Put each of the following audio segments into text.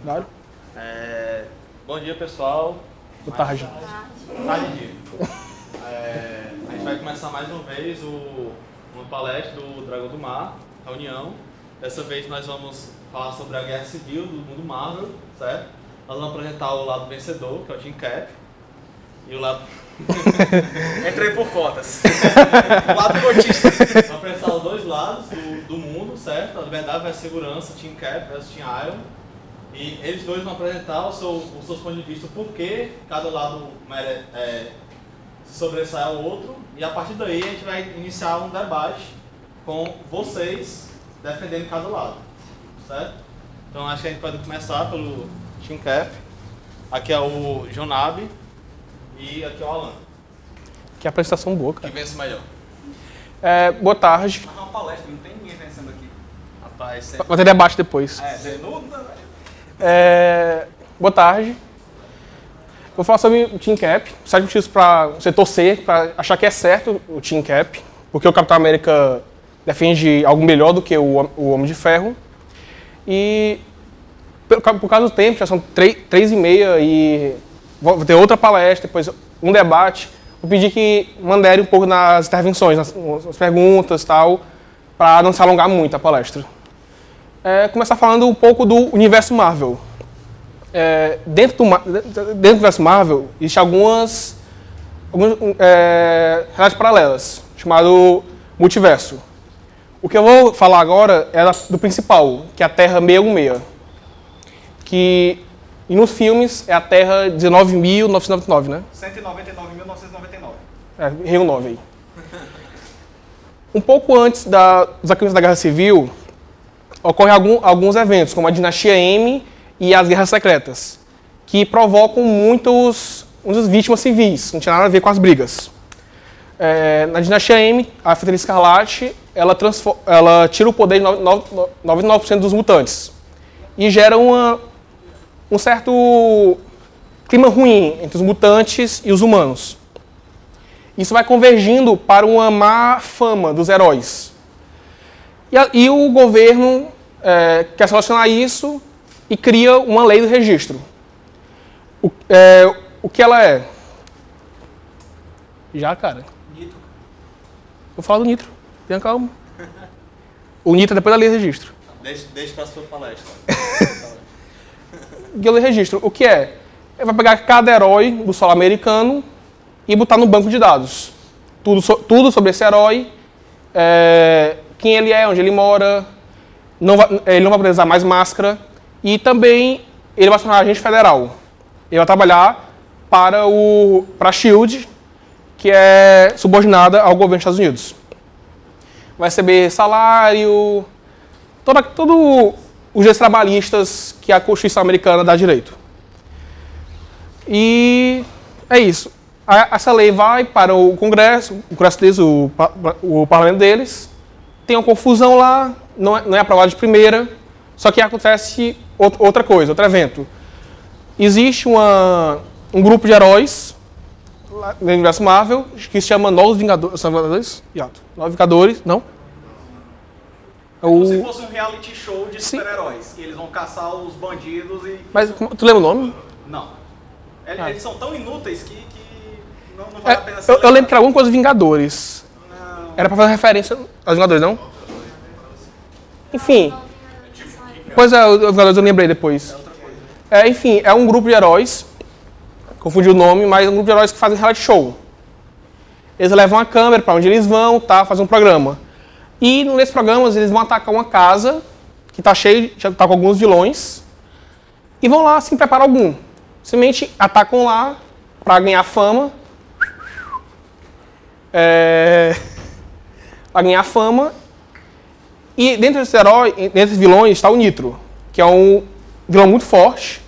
Claro. Bom dia, pessoal. Boa tarde. Tarde e dia. A gente vai começar mais uma vez uma palestra do Dragão do Mar, reunião. Dessa vez nós vamos falar sobre a Guerra Civil do mundo Marvel, certo? Nós vamos apresentar o lado vencedor, que é o Team Cap, e o lado... Entrei por cotas. O lado cotista. Vamos apresentar os dois lados do mundo, certo? A liberdade versus segurança, Team Cap versus Team Iron. E eles dois vão apresentar os seus pontos de vista, por que cada lado se sobressai ao outro. E a partir daí a gente vai iniciar um debate com vocês defendendo cada lado, certo? Então acho que a gente pode começar pelo Team Cap. Aqui é o Jonabi e aqui é o Alan. Que apresentação boa, cara. Que vence melhor. Boa tarde. Mas é uma palestra, não tem ninguém vencendo aqui. Rapaz, Vai ter debate depois. Boa tarde. Vou falar sobre o Team Cap. 7 motivos para você torcer, para achar que é certo o Team Cap. Porque o Capitão América defende algo melhor do que o Homem de Ferro. E por causa do tempo, já são 3h30 e vou ter outra palestra, depois um debate. Vou pedir que manderem um pouco nas intervenções, nas perguntas e tal, para não se alongar muito a palestra. Começar falando um pouco do universo Marvel. Dentro do universo Marvel, existem algumas realidades paralelas, chamado multiverso. O que eu vou falar agora é do principal, que é a Terra 616. E nos filmes é a Terra 19.999, né? 199.999. Errei o 9 aí. Um pouco antes dos acontecimentos da Guerra Civil, ocorrem alguns eventos, como a Dinastia M e as Guerras Secretas, que provocam muitas vítimas civis, não tinha nada a ver com as brigas. Na Dinastia M, a Feiticeira Escarlate, ela tira o poder de 99% dos mutantes e gera um certo clima ruim entre os mutantes e os humanos. Isso vai convergindo para uma má fama dos heróis. E o governo quer solucionar isso e cria uma lei do registro. O que ela é? Já, cara? Nitro. Vou falar do Nitro. Tenha calma. O Nitro é depois da lei do registro. deixa para a sua palestra. Lei do registro. O que é? Ele vai pegar cada herói do solo americano e botar no banco de dados. Tudo sobre esse herói, quem ele é, onde ele mora, ele não vai poder usar mais máscara e também ele vai se tornar agente federal. Ele vai trabalhar para a SHIELD, que é subordinada ao governo dos Estados Unidos. Vai receber salário, todo os direitos trabalhistas que a Constituição americana dá direito. E é isso. Essa lei vai para o Congresso deles, o parlamento deles, tem uma confusão lá, não é aprovado de primeira, só que acontece outra coisa, outro evento. Existe um grupo de heróis no universo Marvel que se chama Novos Vingadores. São Vingadores? Novos Vingadores, não? Como se fosse um reality show de super-heróis. E eles vão caçar os bandidos e... Mas tu lembra o nome? Não. Eles são tão inúteis que não vale a pena ser eu lembro que era alguma coisa Vingadores. Não. Era pra fazer referência aos Vingadores, não? Enfim. Pois os Vingadores eu lembrei depois. Enfim, é um grupo de heróis. Confundi o nome, mas é um grupo de heróis que fazem reality show. Eles levam a câmera pra onde eles vão, fazer um programa. E nesses programas eles vão atacar uma casa que tá cheia, já tá com alguns vilões. E vão lá sem preparar algum. Simplesmente atacam lá para ganhar fama. Para ganhar fama. E dentro desses heróis, desses vilões, está o Nitro, que é um vilão muito forte,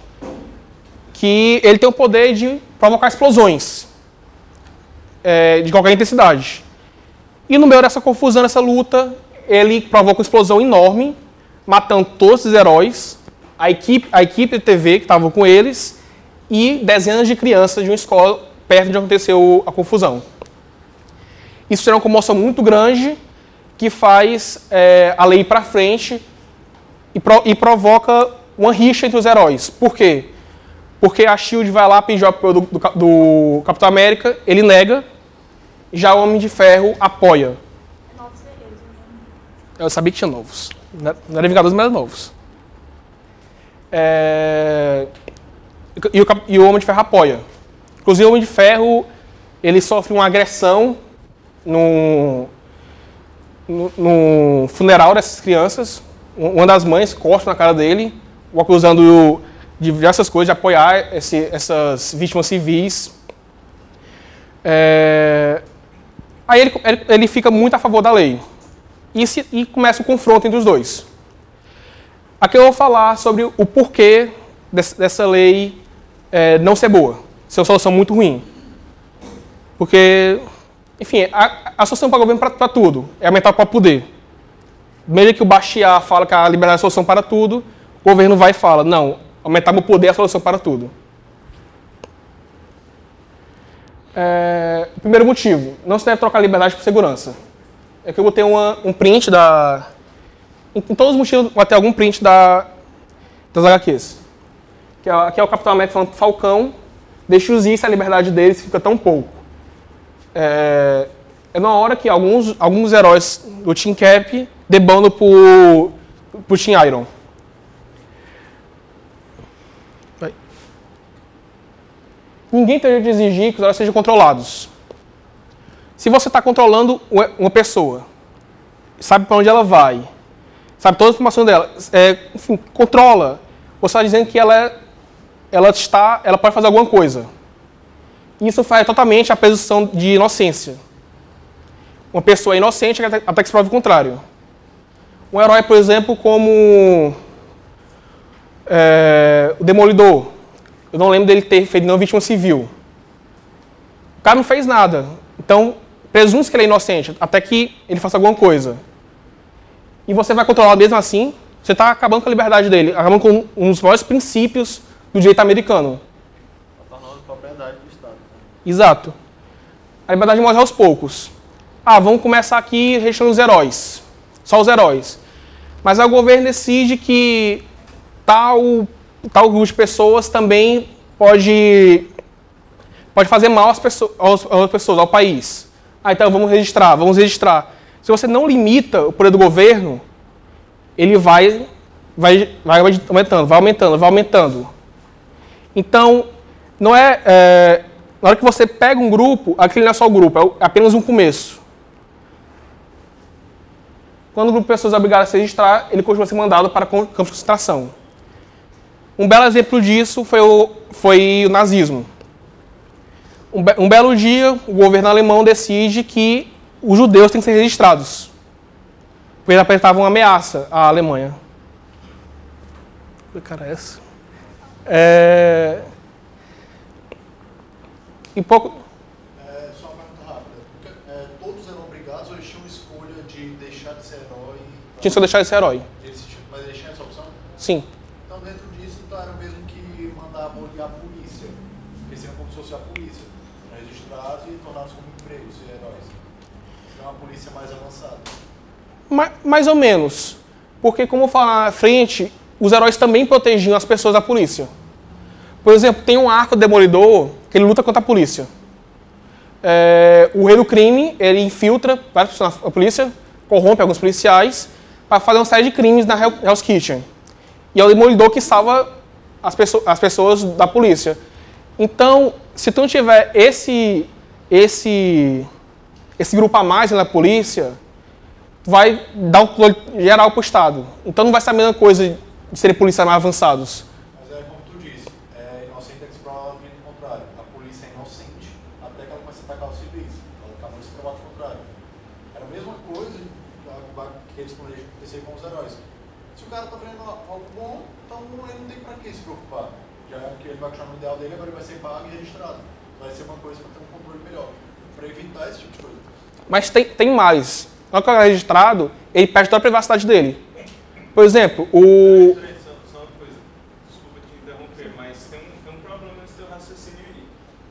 que ele tem o poder de provocar explosões de qualquer intensidade. E no meio dessa confusão, dessa luta, ele provoca uma explosão enorme, matando todos esses heróis, a equipe de TV que estava com eles e dezenas de crianças de uma escola perto de onde aconteceu a confusão. Isso gera uma comoção muito grande que faz a lei ir para frente e provoca uma rixa entre os heróis. Por quê? Porque a SHIELD vai lá pedir o apoio do Capitão América, ele nega, já o Homem de Ferro apoia. Novos guerreiros, né? Eu sabia que tinha novos. Não era Vingadores, mas era novos. E o Homem de Ferro apoia. Inclusive, o Homem de Ferro, ele sofre uma agressão no funeral dessas crianças. Uma das mães corta na cara dele, o acusando de diversas coisas, de apoiar essas vítimas civis. Aí ele fica muito a favor da lei. E começa o confronto entre os dois. Aqui eu vou falar sobre o porquê dessa lei não ser boa, ser uma solução muito ruim. Porque, enfim, a solução para o governo para tudo é aumentar o próprio poder. Mesmo que o Bastiat fala que a liberdade é a solução para tudo, o governo vai e fala, não, aumentar meu poder é a solução para tudo. Primeiro motivo, não se deve trocar liberdade por segurança. É que eu botei um print da... Em todos os motivos, vai ter algum print das HQs. Que é o Capitão América falando pro Falcão, deixa-os ir se a liberdade deles fica tão pouco. É na hora que alguns heróis do Team Cap debandam pro Team Iron. Vai. Ninguém tem de exigir que os heróis sejam controlados. Se você está controlando uma pessoa, sabe para onde ela vai, sabe toda a informação dela, enfim, controla. Você está dizendo que ela pode fazer alguma coisa. Isso faz totalmente a presunção de inocência. Uma pessoa é inocente até que se prove o contrário. Um herói, por exemplo, como o Demolidor. Eu não lembro dele ter feito nenhuma vítima civil. O cara não fez nada. Então, presume-se que ele é inocente até que ele faça alguma coisa. E você vai controlar mesmo assim, você está acabando com a liberdade dele, acabando com um dos maiores princípios do direito americano. Está tornando propriedade do Estado. Exato. A liberdade morre aos poucos. Vamos começar aqui registrando os heróis. Só os heróis. Mas aí o governo decide que tal grupo de pessoas também pode fazer mal às pessoas, ao país. Então vamos registrar. Se você não limita o poder do governo, ele vai aumentando. Então, não na hora que você pega um grupo, aquele não é só o grupo, é apenas um começo. Quando o grupo de pessoas é obrigado a se registrar, ele continua a ser mandado para campos de concentração. Um belo exemplo disso foi o nazismo. Um belo dia, o governo alemão decide que os judeus têm que ser registrados. Porque eles apresentavam uma ameaça à Alemanha. Cara, essa. E pouco... Só uma pergunta rápida. Todos eram obrigados ou eles tinham escolha de deixar de ser herói? Tinha que deixar de ser herói. Mas eles tinham essa opção? Sim. Então, dentro disso, era o mesmo que mandar abolir a polícia. Porque seriam como se fosse a polícia. Registrados e tornados como empregos e heróis. Seria uma polícia mais avançada. Mais ou menos. Porque, como eu falar na frente, os heróis também protegiam as pessoas da polícia. Por exemplo, tem um arco do Demolidor que ele luta contra a polícia. O rei do crime, ele infiltra várias pessoas na polícia, corrompe alguns policiais, para fazer uma série de crimes na Hell's Kitchen. E é o Demolidor que salva as pessoas da polícia. Então, se tu não tiver esse grupo a mais na polícia, vai dar um controle geral para o Estado. Então não vai ser a mesma coisa de serem policiais mais avançados. Mas como tu disse, é inocente é que se prova o contrário. A polícia é inocente até que ela começa a atacar os civis. Ela acaba de se provar o contrário. Era a mesma coisa que eles planejam acontecer com os heróis. Se o cara está fazendo algo bom, então ele não tem para que se preocupar. Já que ele vai continuar no ideal dele, agora ele vai ser pago e registrado. Vai ser uma coisa para ter um controle melhor. Para evitar esse tipo de coisa. Mas tem mais. Na hora que o cara é registrado, ele perde toda a privacidade dele. Por exemplo, Só uma coisa, desculpa te interromper, mas tem um problema nesse teu raciocínio aí.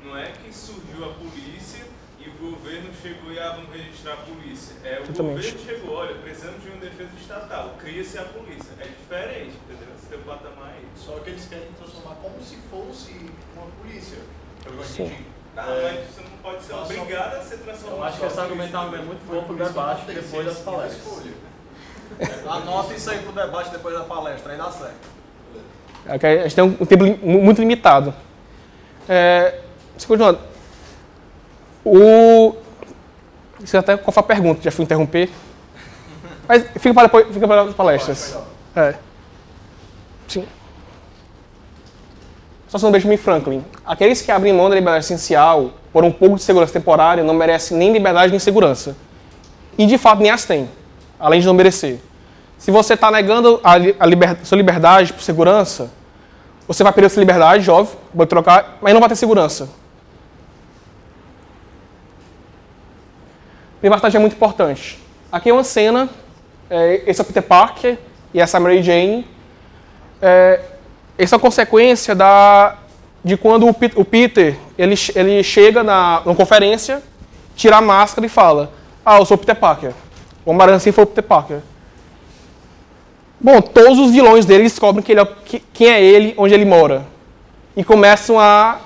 Não é que surgiu a polícia e e o governo chegou e vamos registrar a polícia. O Totalmente. governo chegou, olha, precisamos de uma defesa estatal, cria-se a polícia. É diferente, entendeu? Esse teu patamar aí. Só que eles querem transformar como se fosse uma polícia. Eu Sim. entendi. Mas você não pode ser obrigado a ser transformado. Eu acho que esse argumento é um argumento muito bom para o debate depois das palestras. Anota isso aí pro debate depois da palestra, aí dá certo. A gente tem um tempo muito limitado. Continuando. Não sei até qual foi a pergunta, já fui interromper. Mas fica para depois, fica para as palestras. Sim. Só se não Benjamin Franklin. Aqueles que abrem mão da liberdade essencial por um pouco de segurança temporária não merecem nem liberdade nem segurança. E de fato nem as têm, além de não merecer. Se você está negando sua liberdade por segurança, você vai perder sua liberdade, óbvio, pode trocar, mas não vai ter segurança. Privacidade é muito importante. Aqui é uma cena, esse é o Peter Parker e essa é a Mary Jane. Essa é a consequência de quando o Peter ele chega numa conferência, tira a máscara e fala: eu sou o Peter Parker. O Homem-Aranha assim foi o Peter Parker. Bom, todos os vilões dele descobrem quem é ele, onde ele mora. E começam a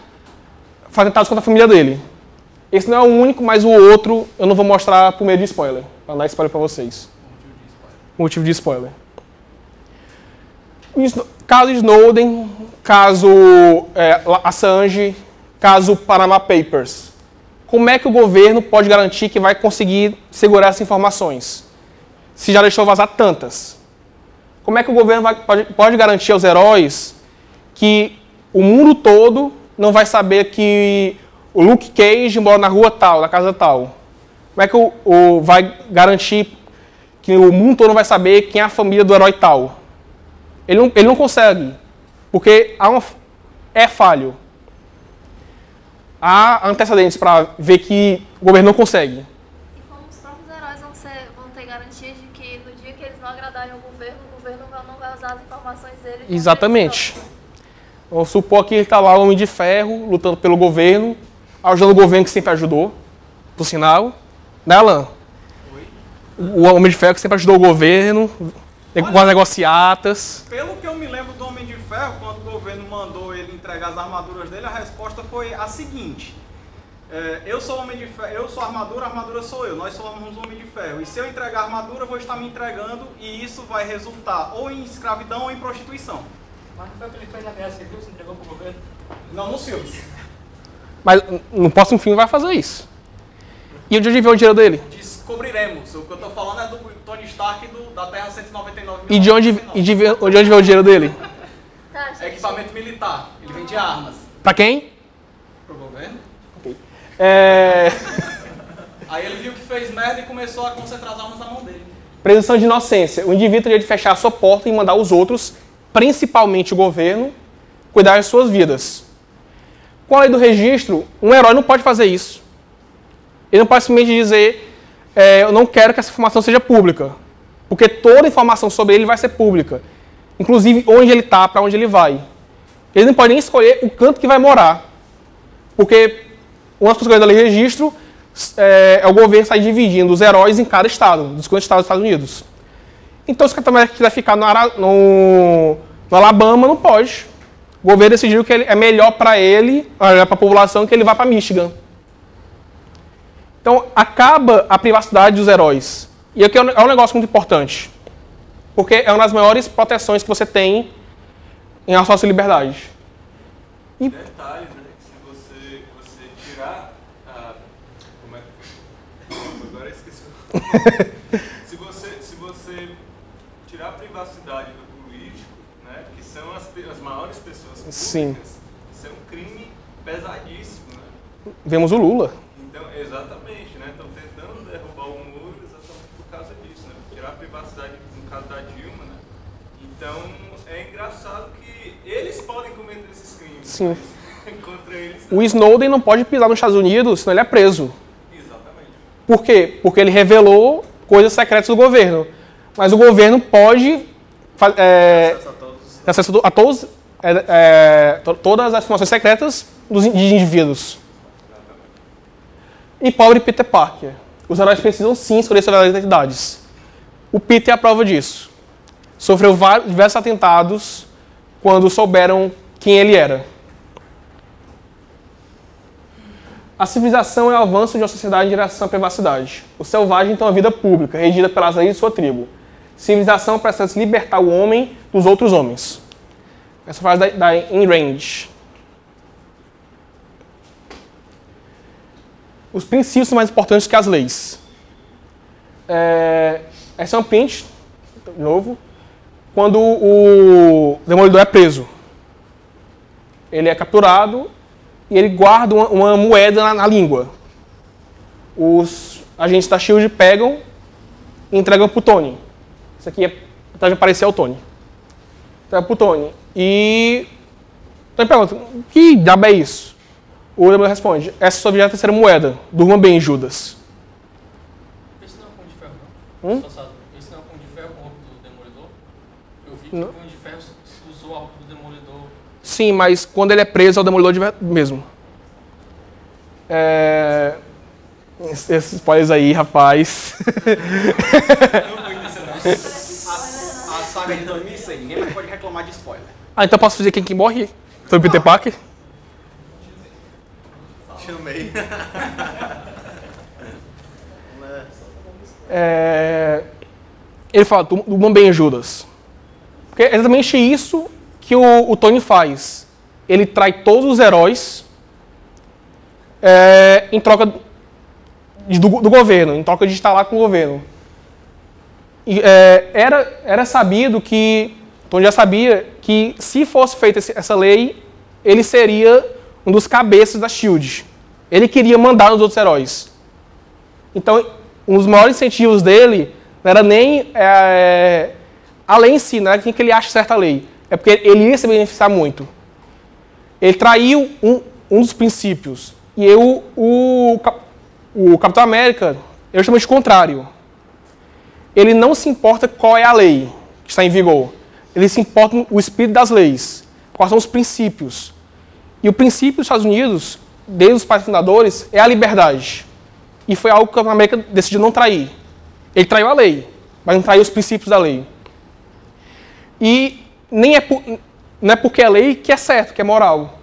fazer ataques contra a família dele. Esse não é o único, mas o outro eu não vou mostrar por meio de spoiler. Para dar spoiler para vocês. Motivo de spoiler. Caso Snowden, caso Assange, caso Panama Papers. Como é que o governo pode garantir que vai conseguir segurar essas informações? Se já deixou vazar tantas. Como é que o governo pode garantir aos heróis que o mundo todo não vai saber que o Luke Cage mora na rua tal, na casa tal? Como é que vai garantir que o mundo todo não vai saber quem é a família do herói tal? Ele não consegue, porque é falho. Há antecedentes para ver que o governo não consegue. E como os próprios heróis vão ter garantias de que no dia que eles não agradarem o governo não vai usar as informações dele. Exatamente. Vamos supor que ele está lá, o Homem de Ferro, lutando pelo governo, ajudando o governo que sempre ajudou, por sinal. Né, Alan? O Homem de Ferro que sempre ajudou o governo, com as negociatas. Pelo que eu me lembro do Homem de Ferro, quando o governo mandou ele entregar as armaduras dele, a resposta foi a seguinte: eu sou Homem de Ferro, eu sou a armadura sou eu, nós somos o Homem de Ferro. E se eu entregar a armadura, eu vou estar me entregando e isso vai resultar ou em escravidão ou em prostituição. Mas não foi o que ele fez na Guerra Civil, se entregou pro governo? Não nos filmes. Mas no próximo filme vai fazer isso. E onde ele vê o dinheiro dele? Descobriremos. O que eu tô falando é do Tony Stark da Terra 199 E de onde vê o dinheiro dele? Tá, gente. É equipamento militar. Ele vende armas. Pra quem? Pro governo. Aí ele viu que fez merda e começou a concentrar as armas na mão dele. Presunção de inocência. O indivíduo teria de fechar a sua porta e mandar os outros, principalmente o governo, cuidar das suas vidas. Com a lei do registro, um herói não pode fazer isso. Ele não pode simplesmente dizer: eu não quero que essa informação seja pública. Porque toda informação sobre ele vai ser pública. Inclusive onde ele está, para onde ele vai. Ele não pode nem escolher o canto que vai morar. Porque uma das consequências da lei de registro é o governo sair dividindo os heróis em cada estado, dos 50 estados dos Estados Unidos. Então, se o Capitão América quiser ficar no Alabama, não pode. O governo decidiu que é melhor para ele, para a população, que ele vá para Michigan. Então, acaba a privacidade dos heróis. E aqui é um negócio muito importante. Porque é uma das maiores proteções que você tem em relação à sua liberdade. E detalhe, né? Que se você tirar a... Como é que... Agora eu esqueci. Se você tirar a privacidade do político, né? Que são as maiores pessoas públicas, Sim. Isso é um crime pesadíssimo, né? Vemos o Lula. Então, exatamente, né? Estão tentando derrubar o muro exatamente por causa disso, né? Tirar a privacidade, no caso da Dilma, né? Então, é engraçado que eles podem cometer esses crimes. Sim. Contra eles. O Snowden não pode pisar nos Estados Unidos, senão ele é preso. Exatamente. Por quê? Porque ele revelou coisas secretas do governo. Mas o governo pode acesso a todos, todas as informações secretas de indivíduos. E pobre Peter Parker. Os heróis precisam sim escolher suas verdadeiras identidades. O Peter é a prova disso. Sofreu diversos atentados quando souberam quem ele era. A civilização é o avanço de uma sociedade em direção à privacidade. O selvagem tem uma vida pública, regida pelas leis de sua tribo. Civilização precisa se libertar o homem dos outros homens. Essa frase da Ayn Rand. Os princípios são mais importantes que as leis. Esse é um print, de novo, quando o Demolidor é preso. Ele é capturado e ele guarda uma moeda na língua. Os agentes da SHIELD pegam e entregam para o Tony. Isso aqui deve parecer ao Tony. Entrega para o Tony. E então ele pergunta, que diabo é isso? O Demolidor responde, essa é sua 23ª moeda. Durma bem, Judas. Esse não é o Punho de Ferro, Hum? não? Esse não é o Punho de Ferro com a roupa do Demolidor? Eu vi que Não. o Punho de Ferro usou a roupa do Demolidor. Sim, mas quando ele é preso é o Demolidor mesmo. Esses spoilers aí, rapaz. A saga de 2006, ninguém mais pode reclamar de spoiler. Então posso dizer quem que morre? Sobre Peter Parker? Chamei. Ele fala, durma bem, Judas. Porque é exatamente isso que o Tony faz. Ele trai todos os heróis em troca do governo, em troca de estar lá com o governo. E, era sabido que, Tony já sabia, que se fosse feita essa lei, ele seria um dos cabeças da SHIELD. Ele queria mandar nos outros heróis. Então, um dos maiores incentivos dele não era nem a lei em si, não era que ele acha certa lei. É porque ele ia se beneficiar muito. Ele traiu um dos princípios. E o Capitão América é justamente o contrário. Ele não se importa qual é a lei que está em vigor. Ele se importa com o espírito das leis. Quais são os princípios. E o princípio dos Estados Unidos, desde os pais fundadores, é a liberdade. E foi algo que o Capitão América decidiu não trair. Ele traiu a lei, mas não traiu os princípios da lei. E não é porque é lei que é certo, que é moral.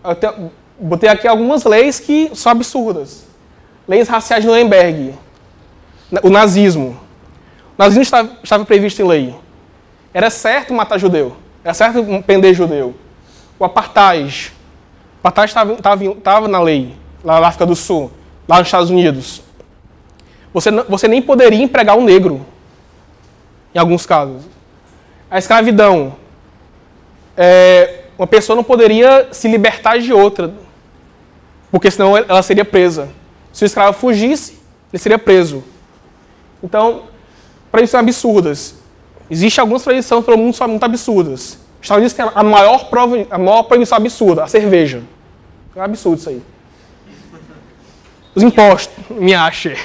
Eu botei aqui algumas leis que são absurdas. Leis raciais de Nuremberg. O nazismo. O nazismo estava previsto em lei. Era certo matar judeu. Era certo prender judeu. O apartheid. O apartheid estava na lei, lá na África do Sul, lá nos Estados Unidos. Você nem poderia empregar um negro, em alguns casos. A escravidão. Uma pessoa não poderia se libertar de outra, porque senão ela seria presa. Se o escravo fugisse, ele seria preso. Então, proibições absurdas. Existem algumas proibições pelo mundo que são muito absurdas. Os Estados Unidos tem a maior proibição absurda, a cerveja. É um absurdo isso aí. Os impostos, me acha.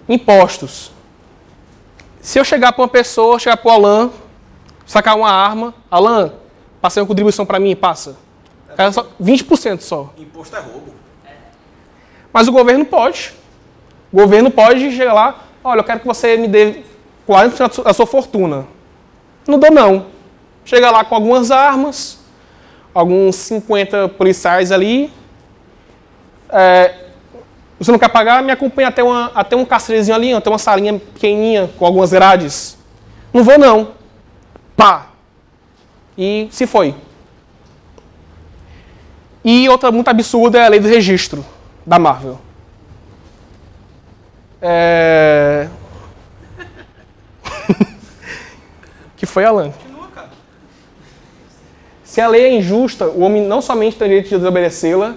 Impostos. Se eu chegar para uma pessoa, chegar para o Alan, sacar uma arma, Alan, passa uma contribuição para mim, passa. Cara, só 20% só. Imposto é roubo. Mas o governo pode. O governo pode chegar lá, olha, eu quero que você me dê 40% da sua fortuna. Não dou não. Chega lá com algumas armas, alguns 50 policiais ali. Você não quer pagar? Me acompanha até um castrezinho ali, até uma salinha pequenininha com algumas grades. Não vou não. Pá. E se foi. E outra muito absurda é a lei do registro da Marvel. Que foi, Alan? Continua, cara. Se a lei é injusta, o homem não somente tem o direito de desobedecê-la,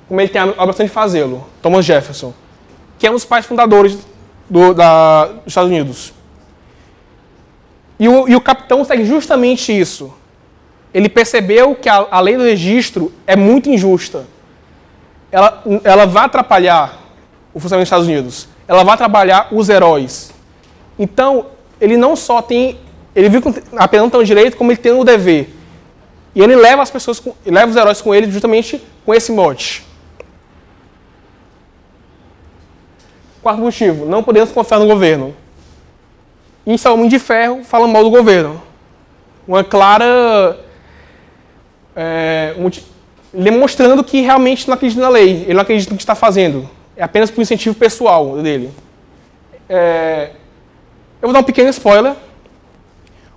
como ele tem a obrigação de fazê-lo. Thomas Jefferson, que é um dos pais fundadores dos Estados Unidos. E o capitão segue justamente isso. Ele percebeu que a lei do registro é muito injusta. Ela vai atrapalhar o funcionamento dos Estados Unidos. Ela vai atrapalhar os heróis. Então, ele não só tem... Ele viu que apenas não tem o direito, como ele tem o dever. E ele leva as pessoas, leva os heróis com ele justamente com esse mote. Quarto motivo, não podemos confiar no governo. Isso é o Homem de Ferro falando mal do governo. Uma clara... demonstrando que realmente não acredita na lei. Ele não acredita no que está fazendo. É apenas por incentivo pessoal dele. Eu vou dar um pequeno spoiler.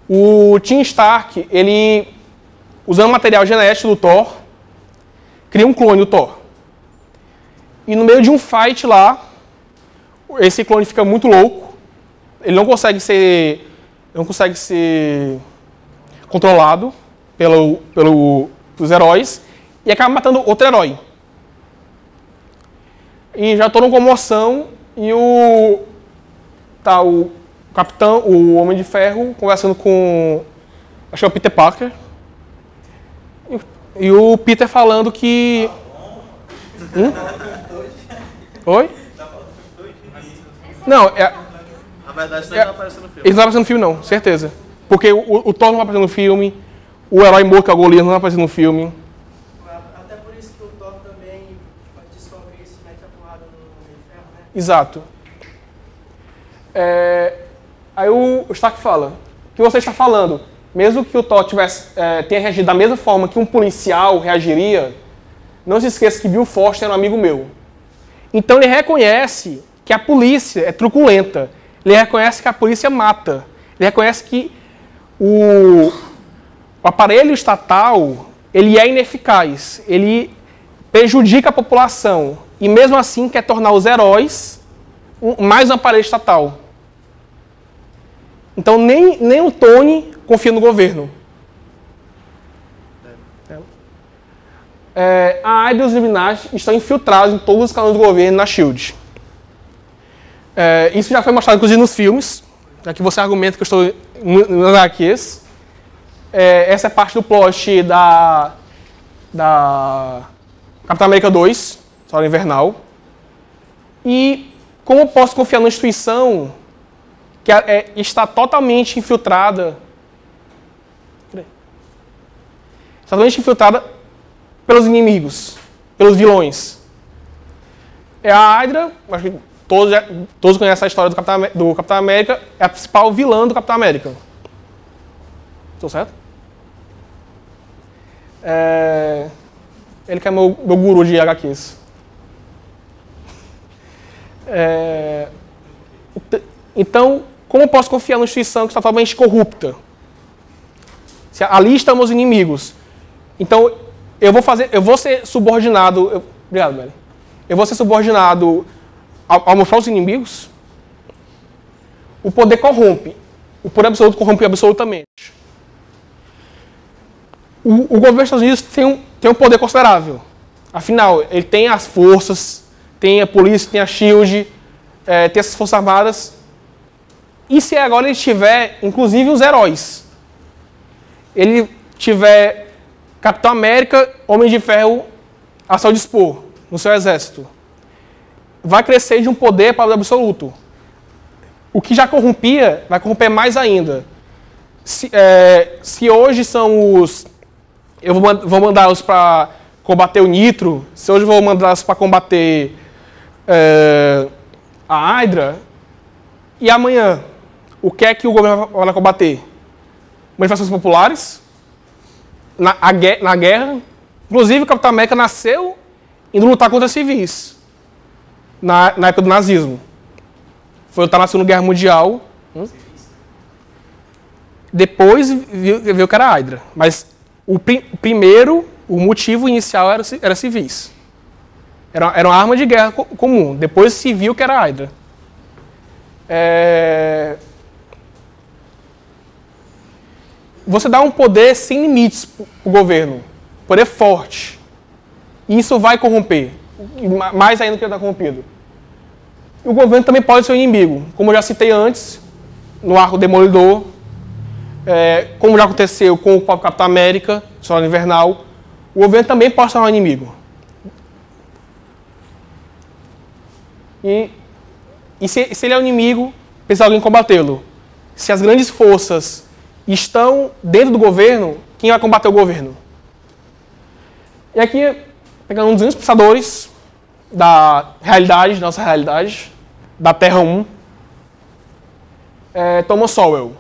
O Tim Stark, ele, usando material genético do Thor, cria um clone do Thor. E no meio de um fight lá, esse clone fica muito louco. Ele não consegue ser controlado pelos heróis e acaba matando outro herói. E já estou numa comoção e o capitão, o Homem de Ferro, conversando com, acho que é o Peter Parker, e o Peter falando que... Oi? Não, Na verdade, isso não vai aparecer no filme. Ele não vai aparecer no filme, não, certeza. Porque o Thor não vai aparecer no filme, o herói morto, que é o Golias, não vai aparecer no filme. Até por isso que o Thor também descobre isso, mete a porrada no Homem de Ferro, né? Exato. Aí o Stark fala, o que você está falando? Mesmo que o Thor tenha reagido da mesma forma que um policial reagiria, não se esqueça que Bill Foster é um amigo meu. Então ele reconhece que a polícia é truculenta. Ele reconhece que a polícia mata. Ele reconhece que o aparelho estatal ele é ineficaz. Ele prejudica a população. E mesmo assim quer tornar os heróis mais um aparelho estatal. Então nem o Tony confia no governo. A Hydra e os Illuminati estão infiltrados em todos os canais do governo na SHIELD. Isso já foi mostrado, inclusive, nos filmes. Aqui você argumenta que eu estou nos HQs. Essa é parte do plot da Capitão América 2, Soldado Invernal. E como eu posso confiar numa instituição que está totalmente infiltrada... Totalmente infiltrada pelos inimigos, pelos vilões. A Hydra, acho que todos conhecem a história do Capitão América, é a principal vilã do Capitão América. Estou certo? Ele que é meu guru de HQs. Então, como eu posso confiar numa instituição que está totalmente corrupta? Se ali estão meus inimigos. Então, eu vou ser subordinado... Obrigado, Meli. Eu vou ser subordinado ao meus falsos inimigos? O poder corrompe. O poder absoluto corrompe absolutamente. O governo dos Estados Unidos tem um poder considerável. Afinal, ele tem as forças, tem a polícia, tem a SHIELD, tem essas forças armadas. E se agora ele tiver, inclusive, os heróis? Ele tiver Capitão América, Homem de Ferro a seu dispor, no seu exército. Vai crescer de um poder para o absoluto. O que já corrompia, vai corromper mais ainda. Se hoje são os... Eu vou mandá-los para combater o Nitro, se hoje eu vou mandá-los para combater a Hydra, e amanhã, o que é que o governo vai combater? Manifestações populares? Na guerra? Inclusive, o Capitão América nasceu indo lutar contra civis, na época do nazismo. Foi lutar na Segunda Guerra Mundial. Depois viu que era a Hydra. Mas o motivo inicial era civis. Era uma arma de guerra comum. Depois se viu que era a Hydra. Você dá um poder sem limites para o governo. Poder forte. E isso vai corromper. Mais ainda do que está corrompido. E o governo também pode ser um inimigo. Como eu já citei antes, no arco Demolidor, como já aconteceu com o próprio Capitão América, Soldado Invernal, o governo também pode ser um inimigo. E se ele é um inimigo, precisa alguém combatê-lo. Se as grandes forças estão dentro do governo, quem vai combater o governo? E aqui, pegando um dos grandes pensadores da realidade, nossa realidade, da Terra 1, é Thomas Sowell.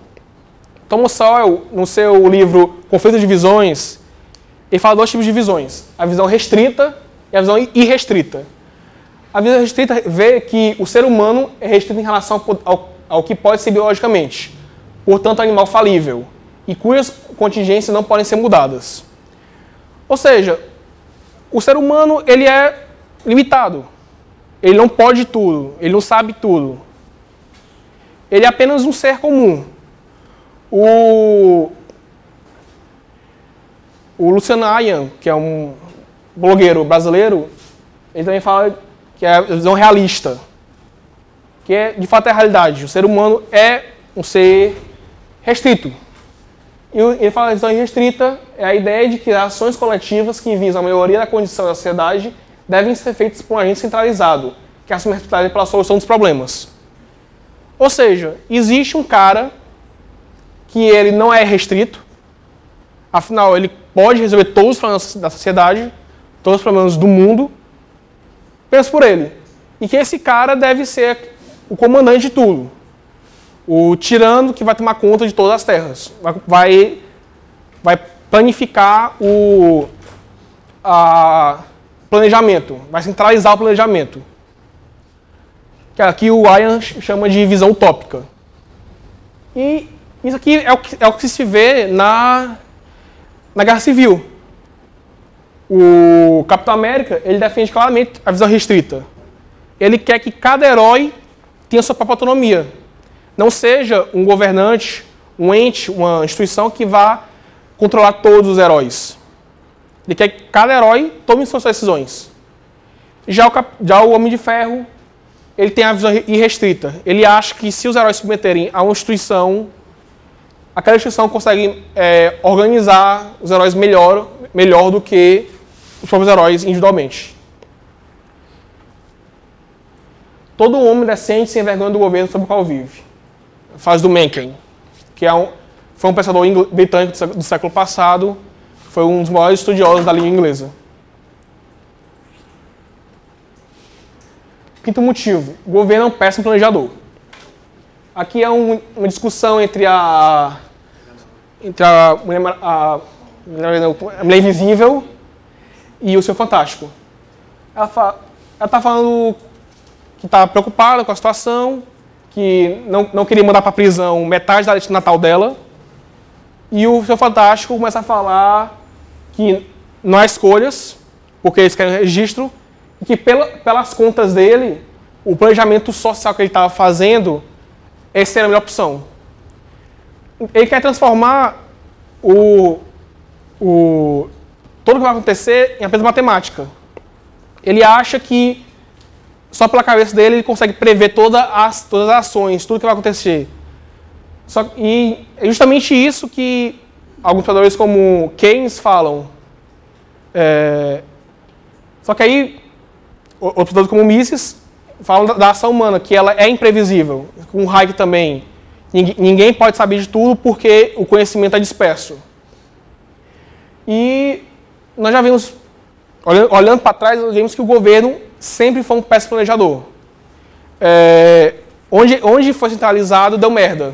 Thomas Sowell, no seu livro Conflito de Visões, ele fala dois tipos de visões. A visão restrita e a visão irrestrita. A visão restrita vê que o ser humano é restrito em relação ao que pode ser biologicamente. Portanto, animal falível. E cujas contingências não podem ser mudadas. Ou seja, o ser humano ele é limitado. Ele não pode tudo. Ele não sabe tudo. Ele é apenas um ser comum. O Luciano Ayan, que é um blogueiro brasileiro, ele também fala que é a visão realista. Que é, de fato, é a realidade. O ser humano é um ser restrito. E ele fala que a visão irrestrita é a ideia de que ações coletivas que visam a melhoria da condição da sociedade devem ser feitas por um agente centralizado, que assume a responsabilidade pela solução dos problemas. Ou seja, existe um cara que ele não é restrito, afinal, ele pode resolver todos os problemas da sociedade, todos os problemas do mundo, apenas por ele. E que esse cara deve ser o comandante de tudo. O tirano que vai tomar conta de todas as terras. Vai planificar o planejamento. Vai centralizar o planejamento. Que aqui o Ayan chama de visão utópica. E isso aqui é o que se vê na Guerra Civil. O Capitão América, ele defende claramente a visão restrita. Ele quer que cada herói tenha sua própria autonomia. Não seja um governante, um ente, uma instituição que vá controlar todos os heróis. Ele quer que cada herói tome suas decisões. Já o Homem de Ferro, ele tem a visão irrestrita. Ele acha que se os heróis se submeterem a uma instituição, aquela instituição consegue organizar os heróis melhor do que os próprios heróis individualmente. Todo homem decente sem vergonha do governo sobre o qual vive. Faz do Mencken, que foi um pensador britânico do século passado, foi um dos maiores estudiosos da língua inglesa. Quinto motivo, o governo é um péssimo planejador. Aqui é uma discussão entre a Mulher Invisível e o Senhor Fantástico. Ela está falando que está preocupada com a situação, que não queria mandar para a prisão metade da lista de Natal dela. E o Senhor Fantástico começa a falar que não há escolhas, porque eles querem registro, e que pelas contas dele, o planejamento social que ele estava fazendo, essa era a melhor opção. Ele quer transformar tudo o que vai acontecer em apenas matemática. Ele acha que só pela cabeça dele ele consegue prever todas as ações, tudo que vai acontecer. E é justamente isso que alguns pensadores como Keynes falam. Só que aí, outros pensadores como Mises falam da ação humana, que ela é imprevisível. Com Hayek também. Ninguém pode saber de tudo porque o conhecimento é disperso. E nós já vimos, olhando para trás, nós vimos que o governo sempre foi um péssimo planejador. Onde foi centralizado, deu merda.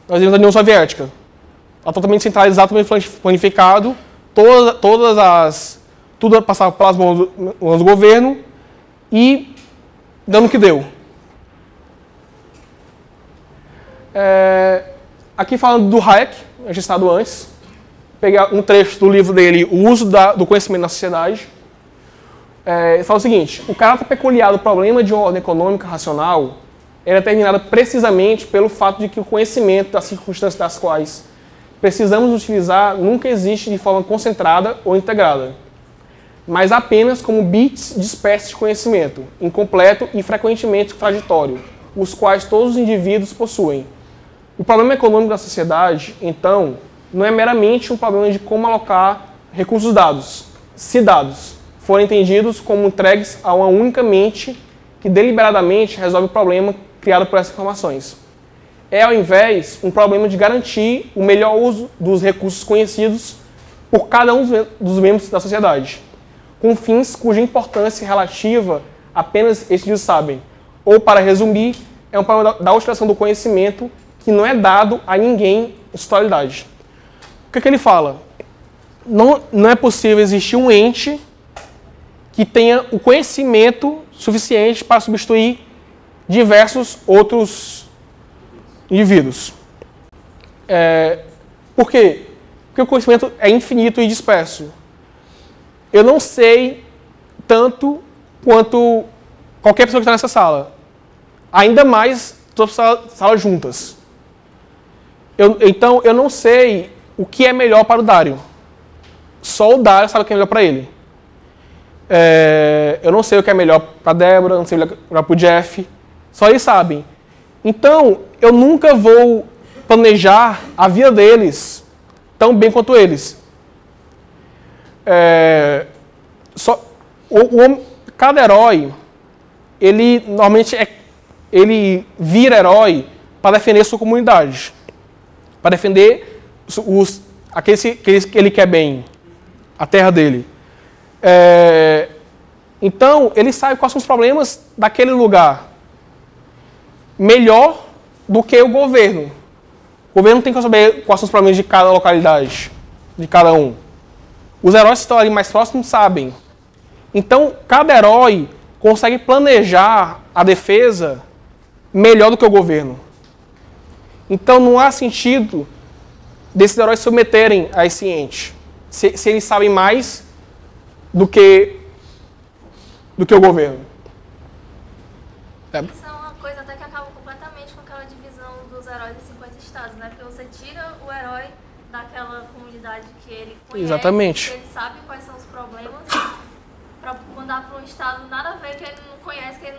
Nós vimos a União Soviética. Ela totalmente centralizada, totalmente planificado. Tudo passava pelas mãos do governo e dando o que deu. Aqui falando do Hayek, eu já citado antes. Pegar um trecho do livro dele, O Uso do Conhecimento na Sociedade. Ele fala o seguinte: o caráter peculiar do problema de uma ordem econômica racional é determinado precisamente pelo fato de que o conhecimento das circunstâncias das quais precisamos utilizar nunca existe de forma concentrada ou integrada, mas apenas como bits dispersos de conhecimento, incompleto e frequentemente contraditório, os quais todos os indivíduos possuem. O problema econômico da sociedade, então, não é meramente um problema de como alocar recursos dados, se dados forem entendidos como entregues a uma única mente que deliberadamente resolve o problema criado por essas informações. É, ao invés, um problema de garantir o melhor uso dos recursos conhecidos por cada um dos membros da sociedade, com fins cuja importância relativa apenas estes sabem, ou para resumir, é um problema da utilização do conhecimento que não é dado a ninguém em sua totalidade. O que ele fala? Não é possível existir um ente que tenha o conhecimento suficiente para substituir diversos outros indivíduos. Por quê? Porque o conhecimento é infinito e disperso. Eu não sei tanto quanto qualquer pessoa que está nessa sala. Ainda mais todas as salas juntas. Então, eu não sei o que é melhor para o Dário. Só o Dário sabe o que é melhor para ele. Eu não sei o que é melhor para a Débora, não sei o que é melhor para o Jeff. Só eles sabem. Então, eu nunca vou planejar a vida deles tão bem quanto eles. Cada herói, ele normalmente ele vira herói para defender sua comunidade. Para defender aqueles que ele quer bem. A terra dele. Então, ele sabe quais são os problemas daquele lugar. Melhor do que o governo. O governo tem que saber quais são os problemas de cada localidade, de cada um. Os heróis que estão ali mais próximos sabem. Então, cada herói consegue planejar a defesa melhor do que o governo. Então, não há sentido desses heróis se submeterem a esse ente. Se eles sabem mais do que o governo. Isso é uma coisa até que acaba completamente com aquela divisão dos heróis em 50 estados, né? Porque você tira o herói daquela comunidade que ele conhece, Exatamente. que ele sabe quais são os problemas, para mandar para um estado nada a ver, que ele não conhece, que ele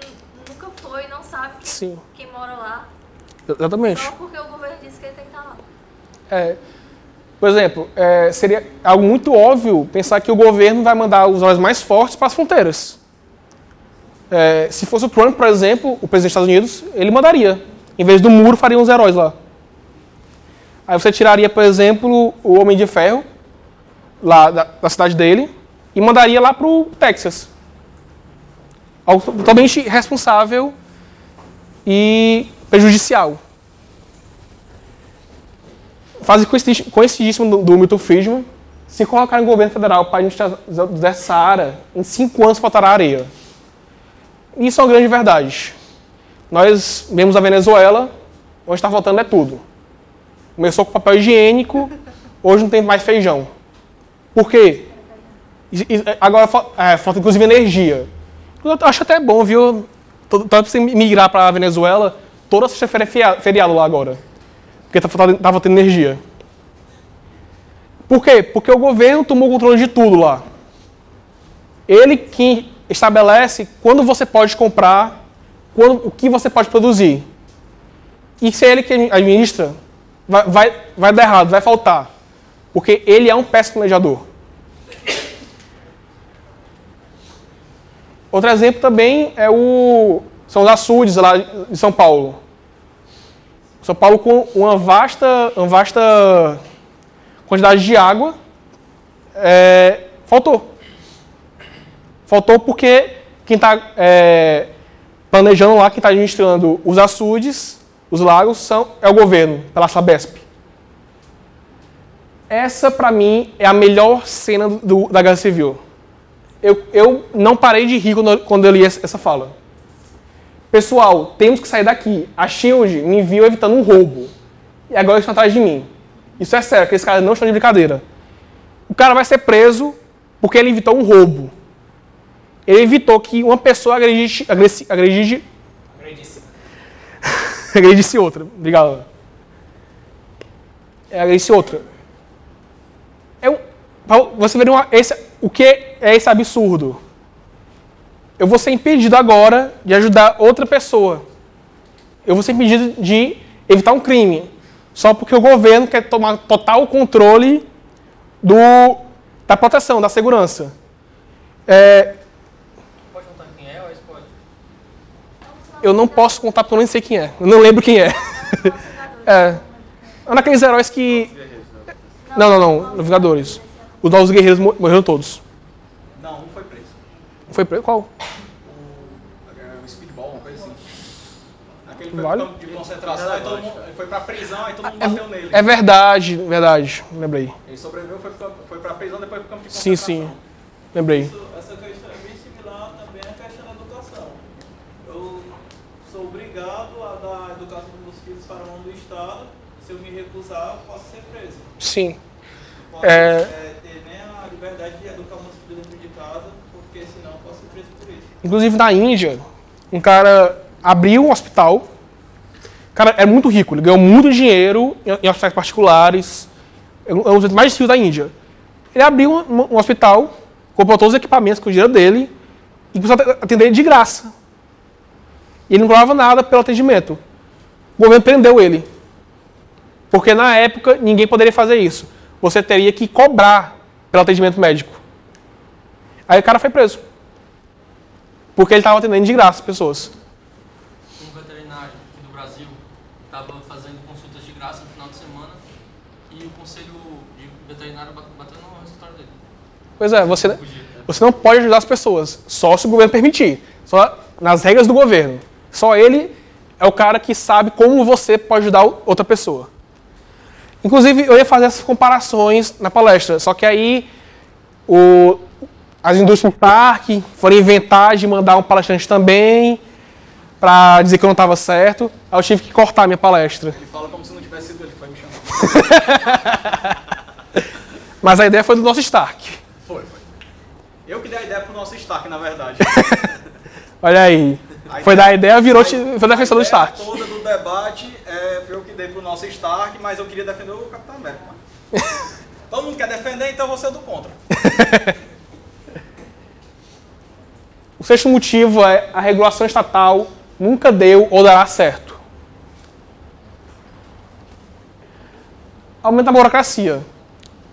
nunca foi, não sabe quem mora lá. Exatamente. Só porque o governo disse que ele tem que estar lá. Por exemplo, seria algo muito óbvio pensar que o governo vai mandar os heróis mais fortes para as fronteiras. Se fosse o Trump, por exemplo, o presidente dos Estados Unidos, ele mandaria. Em vez do muro, faria uns heróis lá. Aí você tiraria, por exemplo, o Homem de Ferro, lá da cidade dele, e mandaria lá para o Texas. Algo totalmente irresponsável e prejudicial. Frase conhecidíssima do Milton Friedman: se colocar no governo federal para a gente do deserto Saara, em 5 anos faltará areia. Isso é uma grande verdade. Nós vemos a Venezuela, onde está faltando é tudo. Começou com papel higiênico, hoje não tem mais feijão. Por quê? Agora falta inclusive energia. Eu acho até bom, viu? Para você migrar para a Venezuela, toda sexta-feira é feriado lá agora. Porque está faltando energia. Por quê? Porque o governo tomou o controle de tudo lá. Ele que estabelece quando você pode comprar, o que você pode produzir. E se é ele que administra, vai dar errado, vai faltar. Porque ele é um péssimo planejador. Outro exemplo também são os açudes lá de São Paulo. São Paulo com uma vasta quantidade de água, faltou. Faltou porque quem está planejando lá, quem está administrando os açudes, os lagos, é o governo, pela Sabesp. Essa, para mim, é a melhor cena da Guerra Civil. Eu não parei de rir quando eu li essa fala. Pessoal, temos que sair daqui. A SHIELD me viu evitando um roubo. E agora eles estão atrás de mim. Isso é sério, aqueles caras não estão de brincadeira. O cara vai ser preso porque ele evitou um roubo. Ele evitou que uma pessoa agredisse outra. Obrigado. Agredisse outra. Você vê o que é esse absurdo? Eu vou ser impedido agora de ajudar outra pessoa. Eu vou ser impedido de evitar um crime. Só porque o governo quer tomar total controle da proteção, da segurança. Pode contar quem é ou pode? Eu não posso contar porque eu nem sei quem é. Eu não lembro quem é. É um daqueles heróis que... Não. Vingadores. Os novos guerreiros morreram todos. Não, um foi preso. Foi preso? Qual? O Speedball, uma coisa assim. ele foi pro campo de concentração, aí todo mundo, ele foi pra prisão, aí todo mundo bateu nele. É verdade, lembrei. Ele sobreviveu, foi pra prisão, depois pro campo de concentração. Sim, lembrei. Essa questão é bem similar também à questão da educação. Eu sou obrigado a dar a educação dos meus filhos para a mão do Estado. Se eu me recusar, eu posso ser preso. Sim. Não posso ter nem a liberdade de educar meus filhos dentro de casa, porque senão eu posso ser preso por isso. Inclusive na Índia, um cara abriu um hospital. O cara é muito rico, ele ganhou muito dinheiro em hospitais particulares. É um dos mais ricos da Índia. Ele abriu um hospital, comprou todos os equipamentos com o dinheiro dele e começou a atender ele de graça. E ele não cobrava nada pelo atendimento. O governo prendeu ele. Porque na época ninguém poderia fazer isso. Você teria que cobrar pelo atendimento médico. Aí o cara foi preso. Porque ele estava atendendo de graça as pessoas. Um veterinário aqui do Brasil estava fazendo consultas de graça no final de semana e o conselho de veterinário bateu no resultado dele. Pois é, você não pode ajudar as pessoas, só se o governo permitir. Só nas regras do governo. Só ele é o cara que sabe como você pode ajudar outra pessoa. Inclusive, eu ia fazer essas comparações na palestra, só que aí as indústrias Stark foram inventar de mandar um palestrante também para dizer que eu não estava certo. Aí eu tive que cortar a minha palestra. Ele fala como se não tivesse sido ele que foi me chamar. Mas a ideia foi do nosso Stark. Foi. Eu que dei a ideia pro nosso Stark, na verdade. Olha aí. Foi da ideia, foi defensor do Stark. A toda do debate foi eu que dei pro nosso Stark, mas eu queria defender o Capitão América. Todo mundo quer defender, então eu vou ser do contra. O sexto motivo é a regulação estatal nunca deu ou dará certo. Aumenta a burocracia.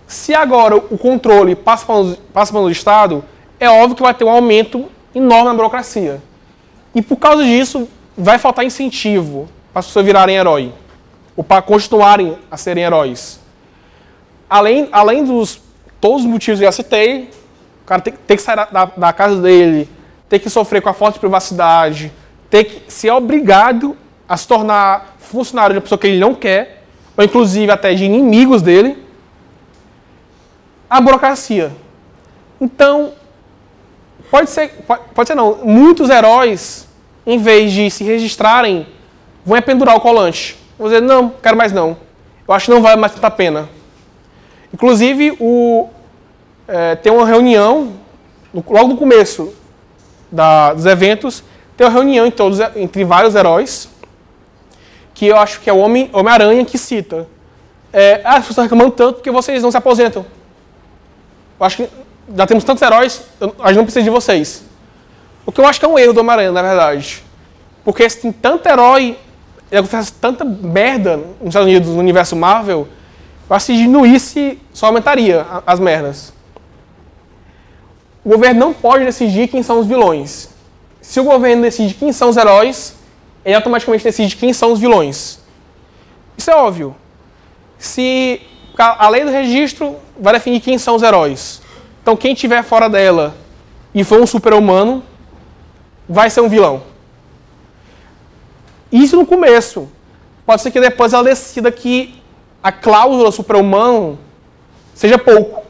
Se agora o controle passa para o Estado, é óbvio que vai ter um aumento enorme na burocracia. E por causa disso, vai faltar incentivo para as pessoas virarem herói. Ou para continuarem a serem heróis. Além dos todos os motivos que eu já citei, o cara tem que sair da casa dele, ter que sofrer com a falta de privacidade, ter que ser obrigado a se tornar funcionário de uma pessoa que ele não quer, ou inclusive até de inimigos dele. A burocracia. Então, pode ser não, muitos heróis, em vez de se registrarem, vão pendurar o colante. Vão dizer, não, quero mais não. Eu acho que não vale mais tanta pena. Inclusive, tem uma reunião, logo no começo dos eventos, tem uma reunião entre vários heróis, que eu acho que é o Homem-Aranha que cita. As pessoas estão reclamando tanto porque vocês não se aposentam. Eu acho que já temos tantos heróis, a gente não precisa de vocês. O que eu acho que é um erro do Homem-Aranha, na verdade. Porque se tem tanto herói, e acontece tanta merda nos Estados Unidos, no universo Marvel, eu acho que se diminuísse, só aumentaria as merdas. O governo não pode decidir quem são os vilões. Se o governo decide quem são os heróis, ele automaticamente decide quem são os vilões. Isso é óbvio. Se a lei do registro vai definir quem são os heróis. Então, quem estiver fora dela e for um super-humano, vai ser um vilão. Isso no começo. Pode ser que depois ela decida que a cláusula super-humano seja pouco.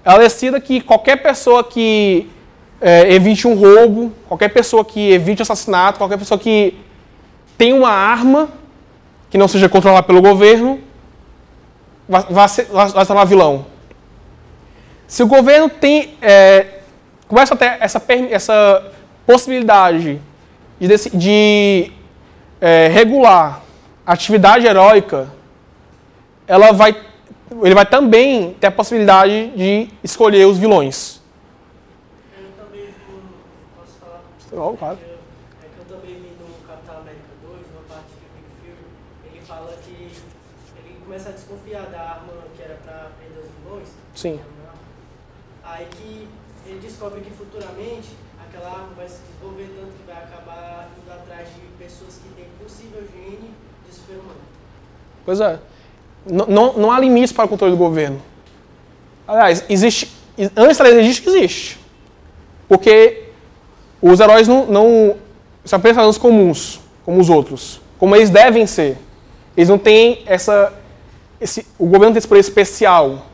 Ela decida que qualquer pessoa que evite um roubo, qualquer pessoa que evite assassinato, qualquer pessoa que tenha uma arma que não seja controlada pelo governo, vai se tornar vilão. Se o governo começa a ter essa possibilidade de regular a atividade heróica, ele vai também ter a possibilidade de escolher os vilões. Eu também posso falar? Claro. Eu também vi no Capitão América 2, uma parte do Big Fury, ele fala que ele começa a desconfiar da arma que era para prender os vilões. Sim. Aí que ele descobre que futuramente aquela arma vai se desenvolver tanto que vai acabar indo atrás de pessoas que têm possível gene de super-humano. Pois é. Não há limites para o controle do governo. Aliás, antes da lei existe que existe. Porque os heróis não são apenas cidadãos comuns. como os outros, como eles devem ser. Eles não têm o governo não tem esse poder especial.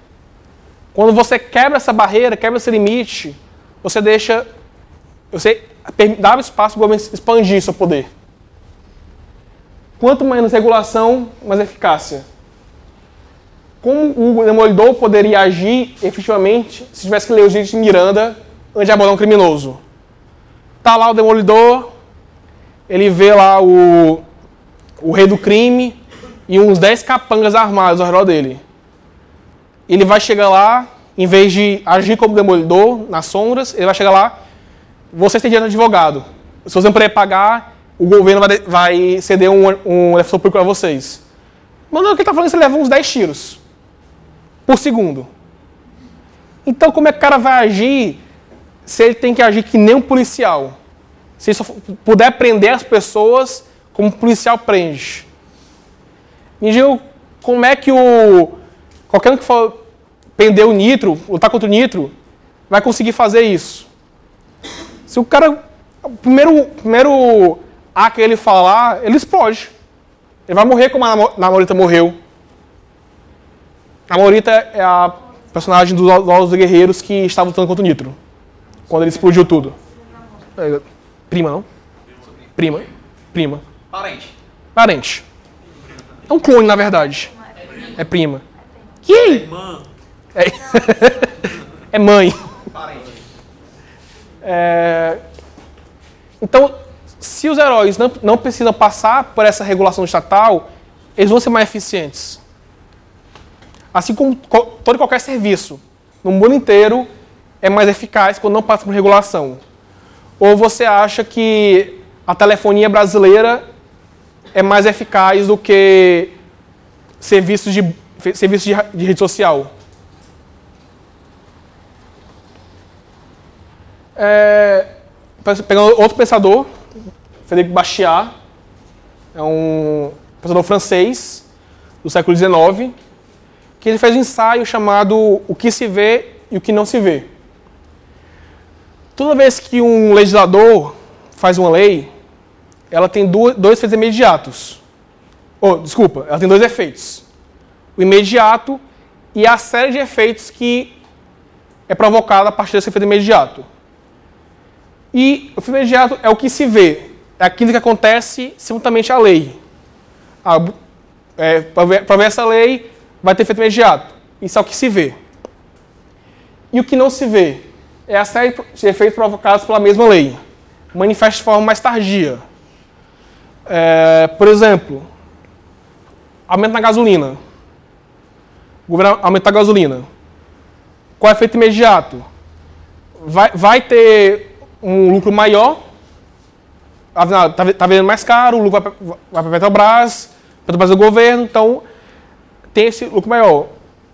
Quando você quebra essa barreira, quebra esse limite, você dá espaço para o governo expandir seu poder. Quanto menos regulação, mais eficácia. Como o Demolidor poderia agir efetivamente se tivesse que ler os direitos de Miranda antes de abordar um criminoso? Tá lá o Demolidor, ele vê lá o rei do crime e uns 10 capangas armados ao redor dele. Ele vai chegar lá, em vez de agir como Demolidor, nas sombras, ele vai chegar lá, vocês têm direito de advogado. Se vocês não puderem pagar, o governo vai ceder um defensor público a vocês. Mas não, o que ele está falando, você leva uns 10 tiros por segundo. Então, como é que o cara vai agir se ele tem que agir que nem um policial? Se ele só puder prender as pessoas como um policial prende. Me diga como é que qualquer um que for prender o Nitro, lutar contra o Nitro, vai conseguir fazer isso. Se o cara, o primeiro A que ele falar, ele explode. Ele vai morrer como a Namorita morreu. A Namorita é a personagem dos Olhos dos Guerreiros que estava lutando contra o Nitro. Quando ele explodiu tudo. Prima, não? Prima. Prima. Parente. É um clone, na verdade. É prima. Que? Irmã. É mãe. Parente. Então, se os heróis não precisam passar por essa regulação estatal, eles vão ser mais eficientes. Assim como todo e qualquer serviço no mundo inteiro é mais eficaz quando não passa por regulação. Ou você acha que a telefonia brasileira é mais eficaz do que serviços de rede social? Pegando outro pensador, Frederic Bastiat, é um pensador francês do século XIX, que ele fez um ensaio chamado O que se vê e o que não se vê. Toda vez que um legislador faz uma lei, ela tem dois efeitos imediatos. Ela tem dois efeitos. O imediato e a série de efeitos que é provocada a partir desse efeito imediato. E o efeito imediato é o que se vê. É aquilo que acontece simultaneamente à lei. Para ver essa lei, vai ter efeito imediato. Isso é o que se vê. E o que não se vê é a série de efeitos provocados pela mesma lei. Manifesta de forma mais tardia. Por exemplo, aumento na gasolina. O governo aumenta a gasolina. Qual é o efeito imediato? Vai ter um lucro maior. Está vendendo mais caro, o lucro vai para a Petrobras é do governo, então tem esse lucro maior.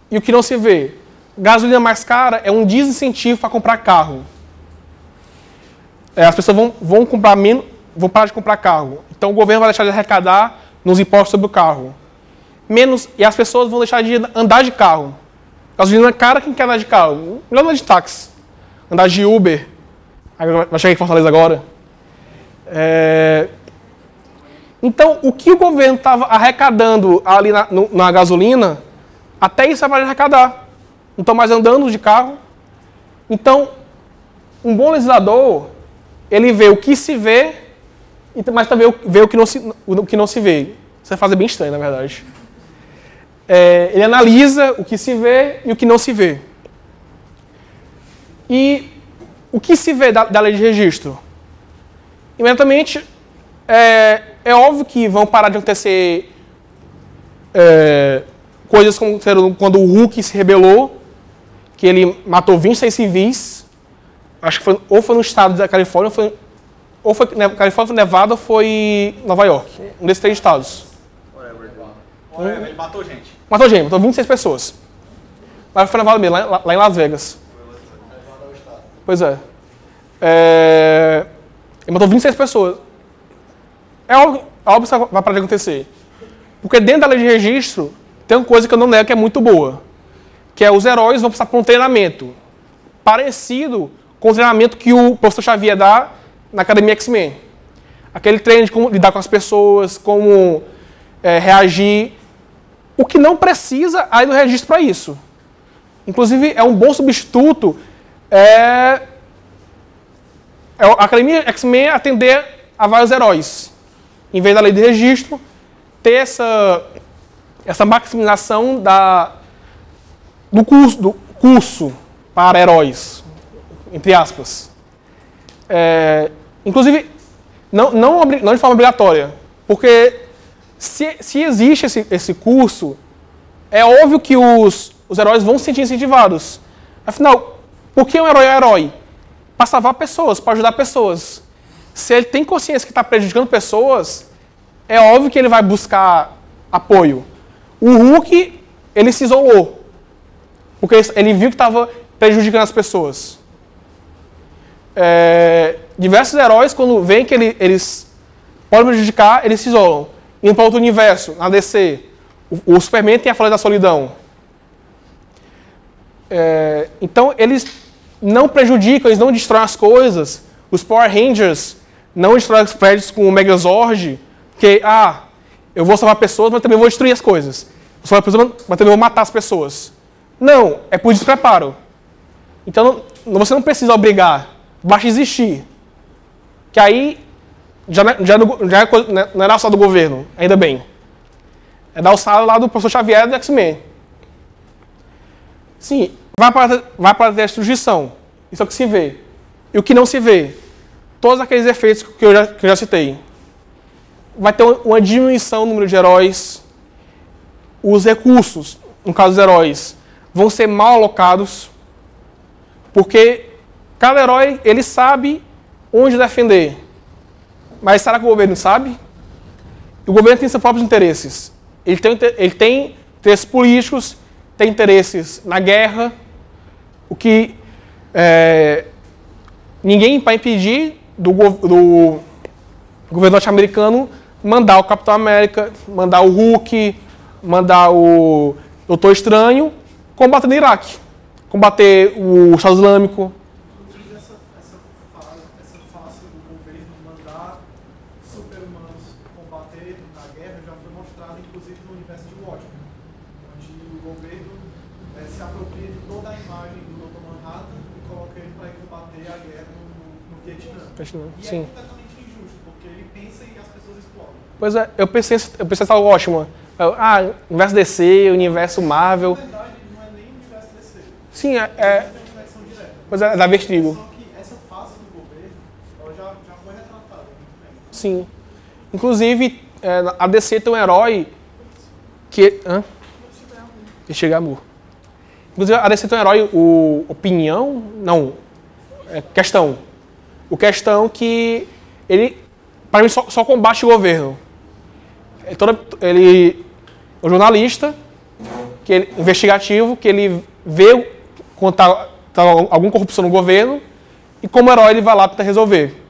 E o que não se vê? Gasolina mais cara é um desincentivo para comprar carro. As pessoas vão comprar menos, vão parar de comprar carro. Então o governo vai deixar de arrecadar nos impostos sobre o carro. E as pessoas vão deixar de andar de carro. Gasolina cara, quem quer andar de carro? Melhor andar de táxi. Andar de Uber. Vai chegar em Fortaleza agora. Então, o que o governo estava arrecadando ali na gasolina, até isso vai arrecadar. Não estão mais andando de carro. Então, um bom legislador, ele vê o que se vê, mas também vê o que não se vê. Isso é fazer bem estranho, na verdade. Ele analisa o que se vê e o que não se vê. E o que se vê da lei de registro? Imediatamente, é óbvio que vão parar de acontecer coisas como quando o Hulk se rebelou, que ele matou 26 civis, acho que foi no estado da Califórnia, ou foi Califórnia, Nevada, ou foi Nova York, um desses 3 estados. Ele matou gente. Matou 26 pessoas. Mas foi Nevada mesmo, lá em Las Vegas. Pois é. Ele matou 26 pessoas. É óbvio que isso vai parar de acontecer. Porque dentro da lei de registro, tem uma coisa que eu não nego que é muito boa. Que é os heróis vão passar por um treinamento parecido com o treinamento que o professor Xavier dá na Academia X-Men. aquele treino de como lidar com as pessoas, como reagir. O que não precisa aí do registro para isso. Inclusive, é um bom substituto a Academia X-Men atender a vários heróis. Em vez da lei de registro, ter essa maximização do curso para heróis, entre aspas. Inclusive, não de forma obrigatória, porque se existe esse curso, é óbvio que os heróis vão se sentir incentivados. Afinal, por que um herói é herói? Para salvar pessoas, para ajudar pessoas. Se ele tem consciência que está prejudicando pessoas, é óbvio que ele vai buscar apoio. O Hulk, ele se isolou, porque ele viu que estava prejudicando as pessoas. Diversos heróis, quando veem que eles podem prejudicar, eles se isolam. Indo para outro universo, na DC, o Superman tem a Folha da Solidão. Então, eles não prejudicam, eles não destroem as coisas. Os Power Rangers não destroem os prédios com o Megazord, porque, eu vou salvar pessoas, mas também vou destruir as coisas. Vou salvar pessoas, mas também vou matar as pessoas. Não, é por despreparo. Então, você não precisa obrigar, basta existir. Que aí, não é da alçada do governo, ainda bem. É da alçada lá do professor Xavier do X-Men. Sim, vai para a destruição. Isso é o que se vê. E o que não se vê? Todos aqueles efeitos que eu já citei. Vai ter uma diminuição no número de heróis. Os recursos, no caso dos heróis, vão ser mal alocados. Porque cada herói, ele sabe onde defender. Mas será que o governo sabe? O governo tem seus próprios interesses. Ele tem interesses políticos, tem interesses na guerra, o que ninguém vai impedir do governo norte-americano mandar o Capitão América, mandar o Hulk, mandar o Doutor Estranho combater no Iraque, combater o Estado Islâmico. Inclusive essa face do governo mandar super-humanos combater na guerra já foi mostrada inclusive no universo de Watchmen, onde o governo se apropria de toda a imagem do Dr. Manhattan e coloca ele para ir combater a guerra no Vietnã. E Sim. É completamente injusto, porque ele pensa e as pessoas explodem. Pois é, eu pensei nessa Watchmen. Universo DC, universo Marvel. Na verdade, não é nem o universo DC. Sim, Tem uma conexão direta. Pois é da Vertigo. Só que essa face do governo ela já foi retratada muito bem. Sim. Inclusive, a DC tem um herói que... Deixa chegar, amor. Inclusive, a DC tem um herói, o Opinião... Não, Questão. O Questão que ele, para mim, só combate o governo. Ele é um jornalista, investigativo, que ele vê quando tá alguma corrupção no governo e como herói ele vai lá para resolver.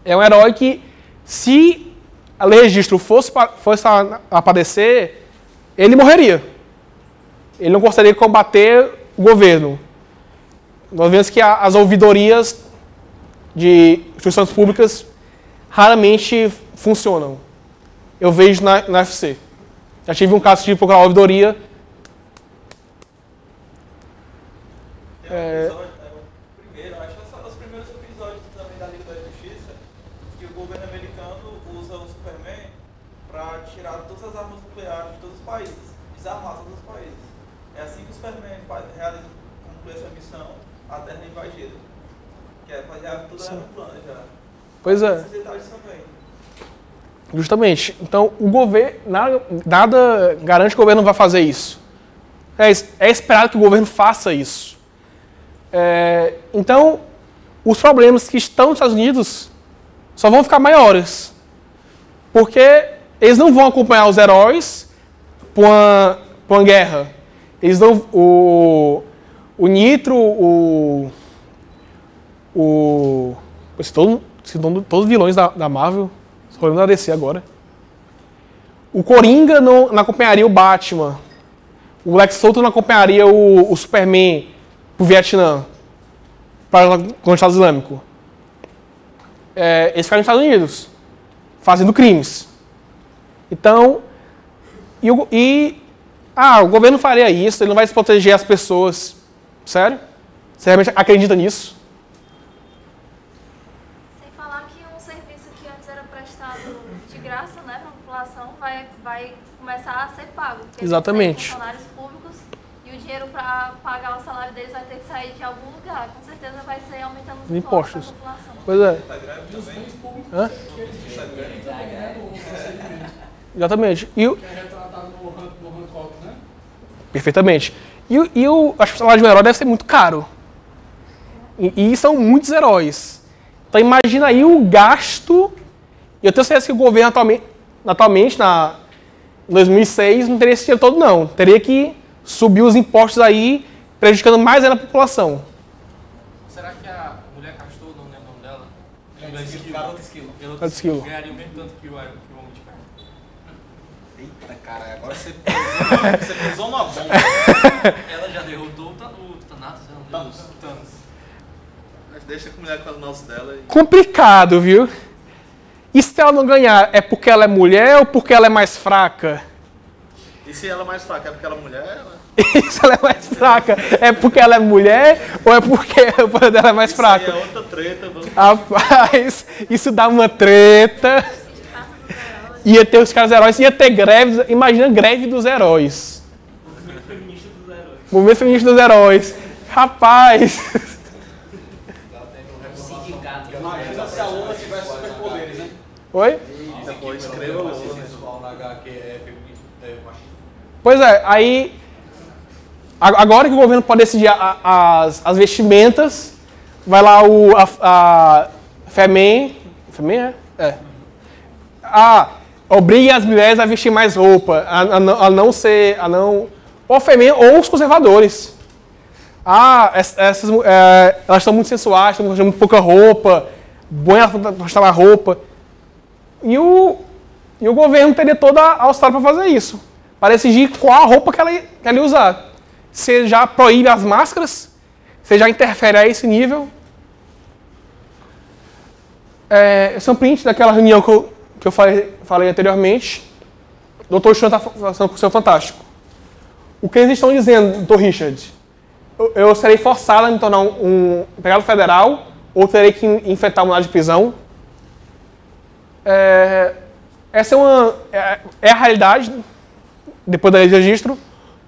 É um herói que, se a lei de registro fosse aparecer, ele morreria. Ele não gostaria de combater o governo. Nós vemos que as ouvidorias de instituições públicas raramente funcionam. Eu vejo na UFC. Já tive um caso de procurar ouvidoria. Primeiro, acho que são os primeiros episódios também da Liga da Justiça, que o governo americano usa o Superman para tirar todas as armas nucleares de todos os países, desarmar todos os países. É assim que o Superman conclui essa missão, a Terra é invadida. Que é fazer toda a plana já. Pois é. Esses detalhes também. Justamente. Então, o governo, nada garante que o governo vai fazer isso. É esperado que o governo faça isso. Então, os problemas que estão nos Estados Unidos só vão ficar maiores. Porque eles não vão acompanhar os heróis para uma guerra. Eles não... O Nitro, todos os vilões da Marvel... Estou olhando a DC agora. O Coringa não acompanharia o Batman. O Lex Luthor não acompanharia o Superman pro Vietnã, para o Estado Islâmico. Eles ficaram nos Estados Unidos. fazendo crimes. Então, o governo faria isso, ele não vai proteger as pessoas. Sério? Você realmente acredita nisso? Sem falar que um serviço que antes era prestado de graça, né, para a população, vai começar a ser pago. Porque Exatamente. Funcionários públicos e o dinheiro para pagar o salário deles vai ter que sair de algum lugar. Com certeza vai ser aumentando os impostos da população. Pois é. Hã? Exatamente. Que é retratado no Hancock, né? Perfeitamente. Acho que o salário de um herói deve ser muito caro. E são muitos heróis. Então imagina aí o gasto. E eu tenho certeza que o governo atualmente em 2006, não teria esse dinheiro todo, não. Teria que subir os impostos aí, prejudicando mais ainda a população. Será que a mulher Castor, não lembro o nome dela? Garota Esquilo. Garota Esquilo. Ganharia o mesmo tanto que o Homem de Ferro. Eita, cara, agora você pisou numa bomba. Ela já derrotou o Thanatos, né? Thanos. Mas deixa com a mulher com as mãos dela. Complicado, viu? E se ela não ganhar, é porque ela é mulher ou porque ela é mais fraca? E se ela é mais fraca, é porque ela é mulher? E se ela é mais fraca, é porque ela é mulher ou é porque o poder dela é mais fraco? Isso aí é outra treta. Rapaz, isso dá uma treta. Ia ter os caras heróis, ia ter greves. Imagina a greve dos heróis. Movimento feminista dos heróis. Rapaz. Imagina se a Lula tivesse superpoderes, né? Oi? Depois escreva Lula. Pois é, aí... Agora que o governo pode decidir as vestimentas, vai lá a FEMEN... FEMEN é? Obriga as mulheres a vestir mais roupa, a não ser... ou a FEMEN ou os conservadores. Elas estão muito sensuais, estão usando muito pouca roupa, põe elas para mostrar a roupa. E o governo teria toda a alçada para fazer isso, para decidir qual a roupa que ela ia usar. Você já proíbe as máscaras, você já interfere a esse nível. Esse é um print daquela reunião que eu falei anteriormente. O Dr. Chan está fazendo um seu fantástico. O que eles estão dizendo, Dr. Richard? Eu serei forçado a me tornar um empregado federal ou terei que enfrentar uma área de prisão? Essa é a realidade depois da lei de registro.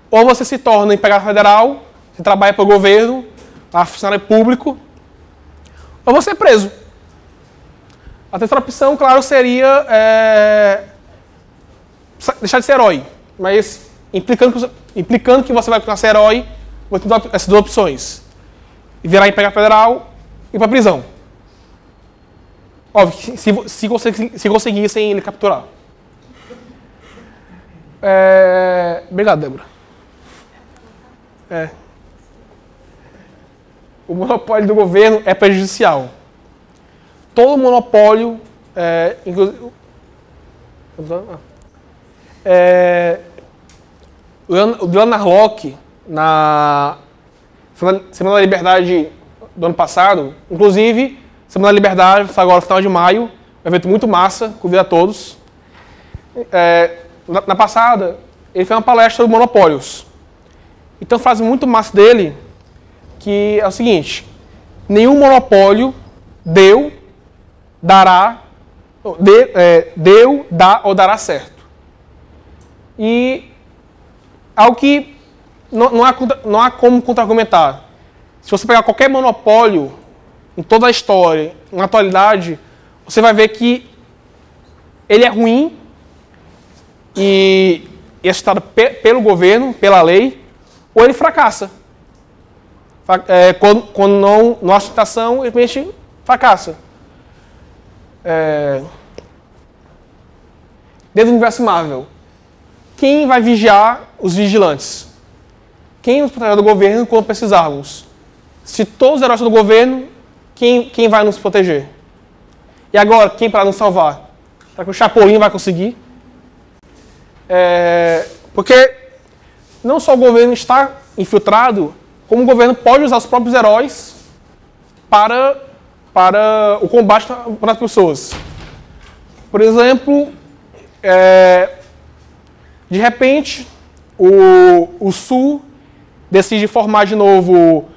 Ou você se torna empregado federal, você trabalha para o governo, a funcionário público, ou você é preso. A terceira opção, claro, seria deixar de ser herói, mas implicando que você vai continuar a ser herói, você tem essas duas opções. Virar empregado federal e ir para a prisão. Óbvio, se conseguissem lhe capturar. Obrigado, Débora. O monopólio do governo é prejudicial. Todo monopólio, inclusive... o Leonard Locke, na Semana da Liberdade do ano passado, inclusive, Semana da Liberdade, agora no final de maio, um evento muito massa, convido a todos. Na passada, ele fez uma palestra sobre monopólios. Então, frase muito massa dele, que é o seguinte: nenhum monopólio deu, dá ou dará certo. E algo que não há como contra-argumentar. Se você pegar qualquer monopólio em toda a história, na atualidade, você vai ver que ele é ruim e é assustado pelo governo, pela lei, ou ele fracassa. Quando não há sustentação, ele realmente fracassa. Dentro do universo Marvel, quem vai vigiar os vigilantes? Quem nos protegerá do governo quando precisarmos? Se todos os heróis são do governo, quem vai nos proteger? E agora, quem para nos salvar? Será que o Chapolin vai conseguir? Porque não só o governo está infiltrado, como o governo pode usar os próprios heróis para o combate contra as pessoas. Por exemplo, de repente, o Sul decide formar de novo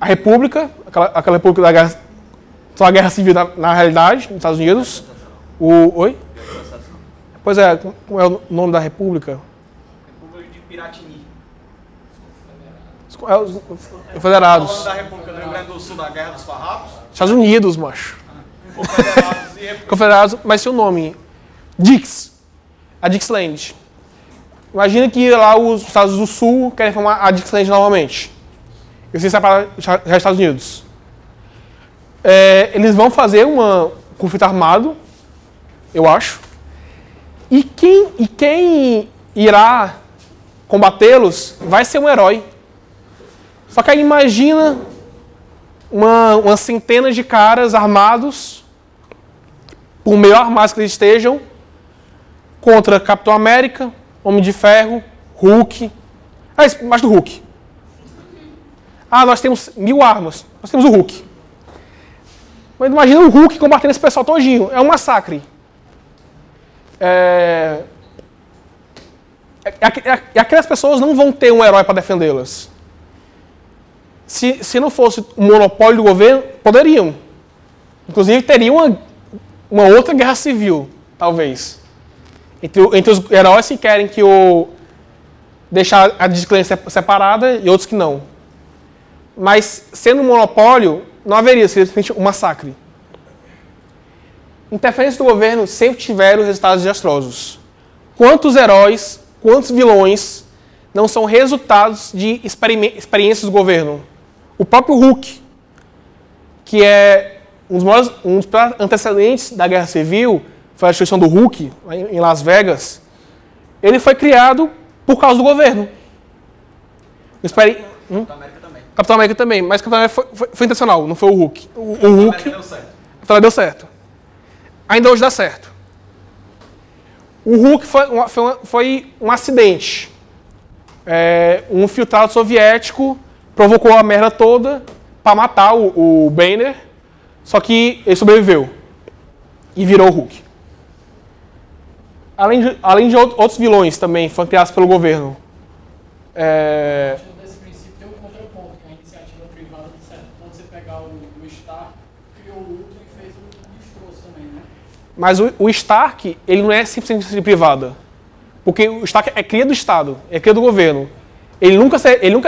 a República, aquela República da Guerra, só a Guerra Civil na realidade, nos Estados Unidos. Oi? Pois é, como é o nome da República? República de Piratini. Os Federados. Falando da República do Rio Grande do Sul, da Guerra dos Farrapos. Estados Unidos, macho. Confederados e República. Confederados, mas seu nome. Dix. A Dixland. Imagina que lá os Estados do Sul querem formar a Dixland novamente. E se separar dos Estados Unidos. Eles vão fazer um conflito armado, eu acho. E quem irá combatê-los vai ser um herói. Só que aí imagina uma centena de caras armados, por melhor armados que eles estejam, contra Capitão América, Homem de Ferro, Hulk. Mais do Hulk. Nós temos 1000 armas. Nós temos o Hulk. Mas imagina o Hulk combatendo esse pessoal todinho. É um massacre. E aquelas pessoas não vão ter um herói para defendê-las. Se não fosse o monopólio do governo, poderiam. Inclusive, teriam uma outra guerra civil, talvez. Entre os heróis que querem deixar a disclência separada e outros que não. Mas, sendo um monopólio, não haveria simplesmente um massacre. Interferências do governo sempre tiveram resultados desastrosos. Quantos heróis, quantos vilões não são resultados de experiências do governo? O próprio Hulk, que é um dos antecedentes da Guerra Civil, foi a destruição do Hulk, em Las Vegas, ele foi criado por causa do governo. Capitão América também. Capitão América também, mas Capitão América foi intencional, não foi o Hulk. O Hulk deu certo. Capitão deu certo. Ainda hoje dá certo. O Hulk foi um acidente. Um infiltrado soviético provocou a merda toda para matar o Banner, só que ele sobreviveu e virou o Hulk. Além de outros vilões também foram criados pelo governo. Desse princípio tem um contraponto, que é a iniciativa privada, de certo ponto, você pegar o Stark, criou o Ultron e fez o destroço também, né? Mas o Stark, ele não é 100% privada. Porque o Stark é cria do Estado, é cria do governo. Ele nunca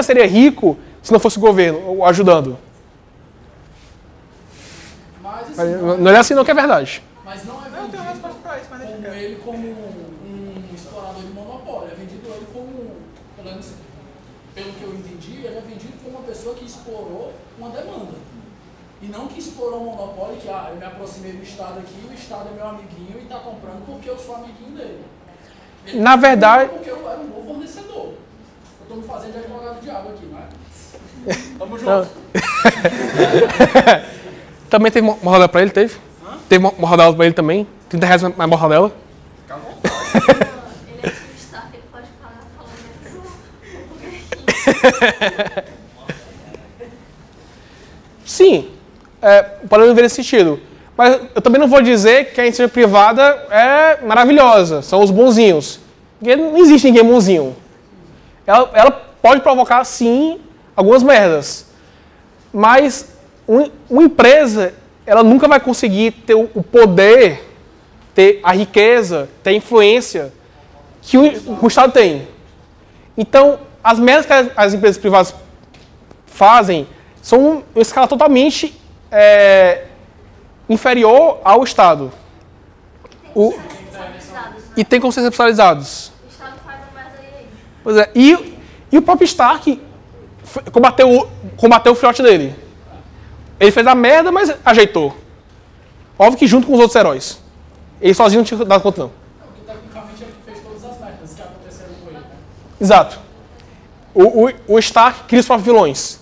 seria rico se não fosse o governo ajudando. Mas, assim, não é assim não que é verdade. Mas não é vendido como ele como um explorador de monopólio. É vendido ele como, pelo menos pelo que eu entendi, ele é vendido como uma pessoa que explorou uma demanda. E não que explorou um monopólio que, eu me aproximei do Estado aqui, o Estado é meu amiguinho e está comprando porque eu sou amiguinho dele. Ele Na verdade... Porque eu era um bom fornecedor. Eu estou me fazendo de advogado do diabo aqui, não é? Tamo junto. Também teve morradela pra ele, teve? Teve morradela pra ele também. 30 reais mais morradela. Fica à vontade. Ele é do Stark, ele pode falar falando Sim, podemos ver nesse sentido. Mas eu também não vou dizer que a iniciativa privada é maravilhosa, são os bonzinhos. Porque não existe ninguém bonzinho. Ela pode provocar, sim, algumas merdas. Mas uma empresa, ela nunca vai conseguir ter o poder, ter a riqueza, ter a influência que o Estado tem. Então, as merdas que as empresas privadas fazem são uma escala totalmente inferior ao Estado. E tem consciências especializados. O Estado faz uma merda aí. Pois é. E o próprio Stark combateu o filhote dele. Ele fez a merda, mas ajeitou. Óbvio que junto com os outros heróis. Ele sozinho não tinha dado conta, não. Porque tecnicamente ele fez todas as merdas que aconteceram com ele, né? Exato. O Stark cria os próprios vilões.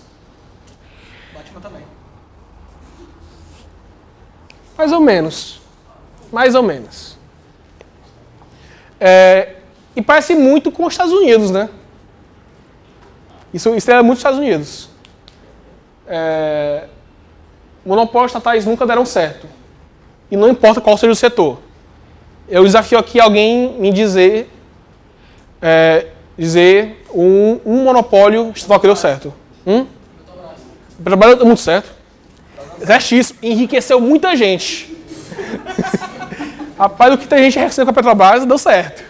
Batman também. Mais ou menos. Mais ou menos. E parece muito com os Estados Unidos, né? Isso é muito os Estados Unidos. Monopólios estatais nunca deram certo. e não importa qual seja o setor. Eu desafio aqui alguém me dizer um monopólio estatal que deu certo. Petrobras deu muito certo. Certíssimo. Enriqueceu muita gente. Rapaz, o que tem gente recebendo com a Petrobras deu certo.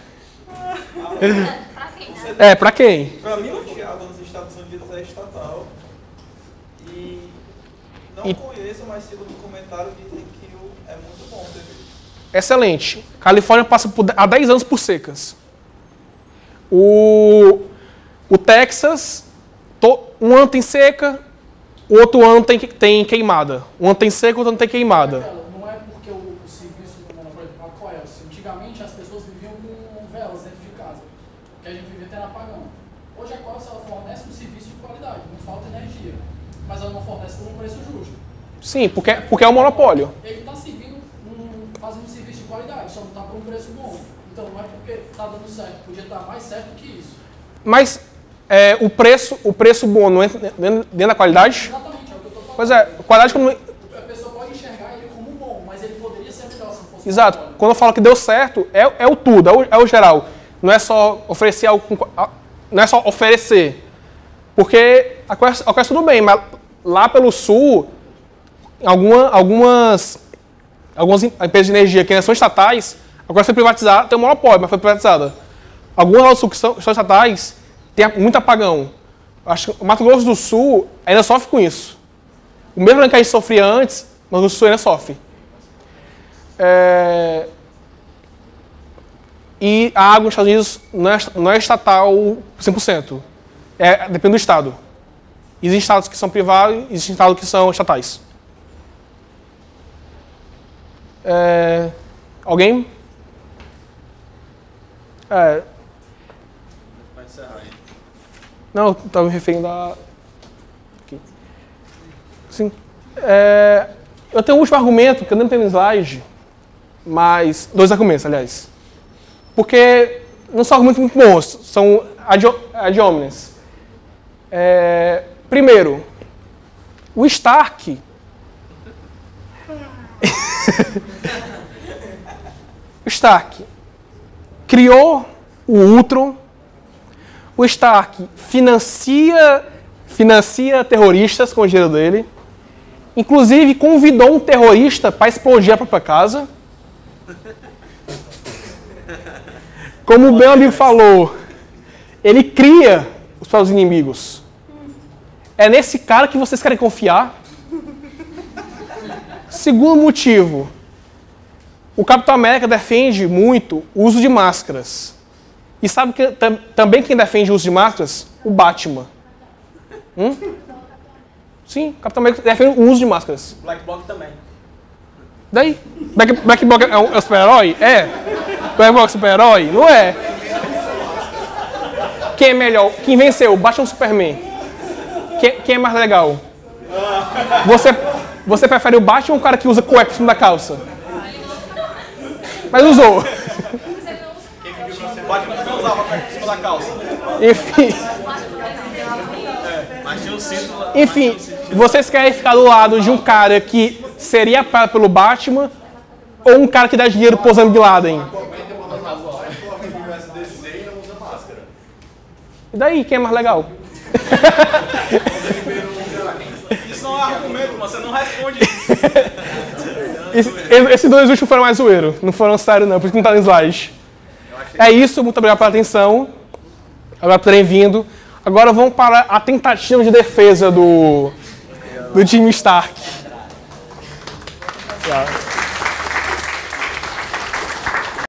Pra quem? Pra mim, o Thiago nos Estados Unidos é estatal. E não conheço, mas sigo no comentário dizem que é muito bom ter visto. Excelente. Califórnia passa há 10 anos por secas. O Texas, um ano tem seca, o outro ano tem queimada. Um ano tem seca, o outro ano tem queimada. Não é porque o serviço do monopólio de Coelho. Antigamente as pessoas viviam com velas dentro de casa, que a gente vivia tendo apagão. Hoje a Coelho ela fornece um serviço de qualidade, não falta energia, mas ela não fornece por um preço justo. Sim, porque é um monopólio. Ele está servindo, fazendo um serviço de qualidade, só não está por um preço bom. Então não é porque está dando certo, podia estar mais certo que isso. Mas o preço bom não entra dentro da qualidade? Exatamente, é o que eu estou falando. Pois é, qualidade como... A pessoa pode enxergar ele como bom, mas ele poderia ser melhor se não fosse. Exato. Quando eu falo que deu certo, é o tudo, é o geral. Não é só oferecer algo não é só oferecer. Porque a Coelho tudo bem, mas lá pelo sul, algumas empresas de energia que ainda são estatais, agora foi privatizada, tem um monopólio, mas foi privatizada. Algumas lá do sul que são estatais, tem muito apagão. Acho que o Mato Grosso do Sul ainda sofre com isso. O mesmo que a gente sofria antes, mas o Sul ainda sofre. E a água nos Estados Unidos não é estatal 100%. Depende do estado. Existem estados que são privados, existem estados que são estatais. Alguém? Vai encerrar aí. Não, eu estava me referindo a... Aqui. Sim. Eu tenho um último argumento, que eu não tenho no slide, mas... 2 argumentos, aliás. Porque não são argumentos muito bons, são ad hominem. Primeiro, o Stark... o Stark criou o Ultron. O Stark financia terroristas com o dinheiro dele. Inclusive, convidou um terrorista para explodir a própria casa. Como o meu amigo falou, ele cria os próprios inimigos. É nesse cara que vocês querem confiar? Segundo motivo, o Capitão América defende muito o uso de máscaras. E sabe também quem defende o uso de máscaras? O Batman. Sim, o Capitão América defende o uso de máscaras. Black Block também. Daí? Black Block é um super-herói? É. Black Block é super-herói? Não é. Quem é melhor? Quem venceu? O Batman ou o Superman? Quem é mais legal? Você prefere o Batman ou o cara que usa cueca por cima da calça? Mas usou. O Batman também usava cueca por cima da calça. Enfim. Mas tinha um cinto lá. Enfim, vocês querem ficar do lado de um cara que seria pago pelo Batman ou um cara que dá dinheiro pro Osama Bin Laden? E daí, quem é mais legal? Isso não é argumento, mas você não responde isso. Esses 2 últimos foram mais zoeiro. Não foram sérios, não, por isso que não tá no slide. É isso, muito obrigado pela atenção. Obrigado por terem vindo. Agora vamos para a tentativa de defesa do time Stark. Tchau.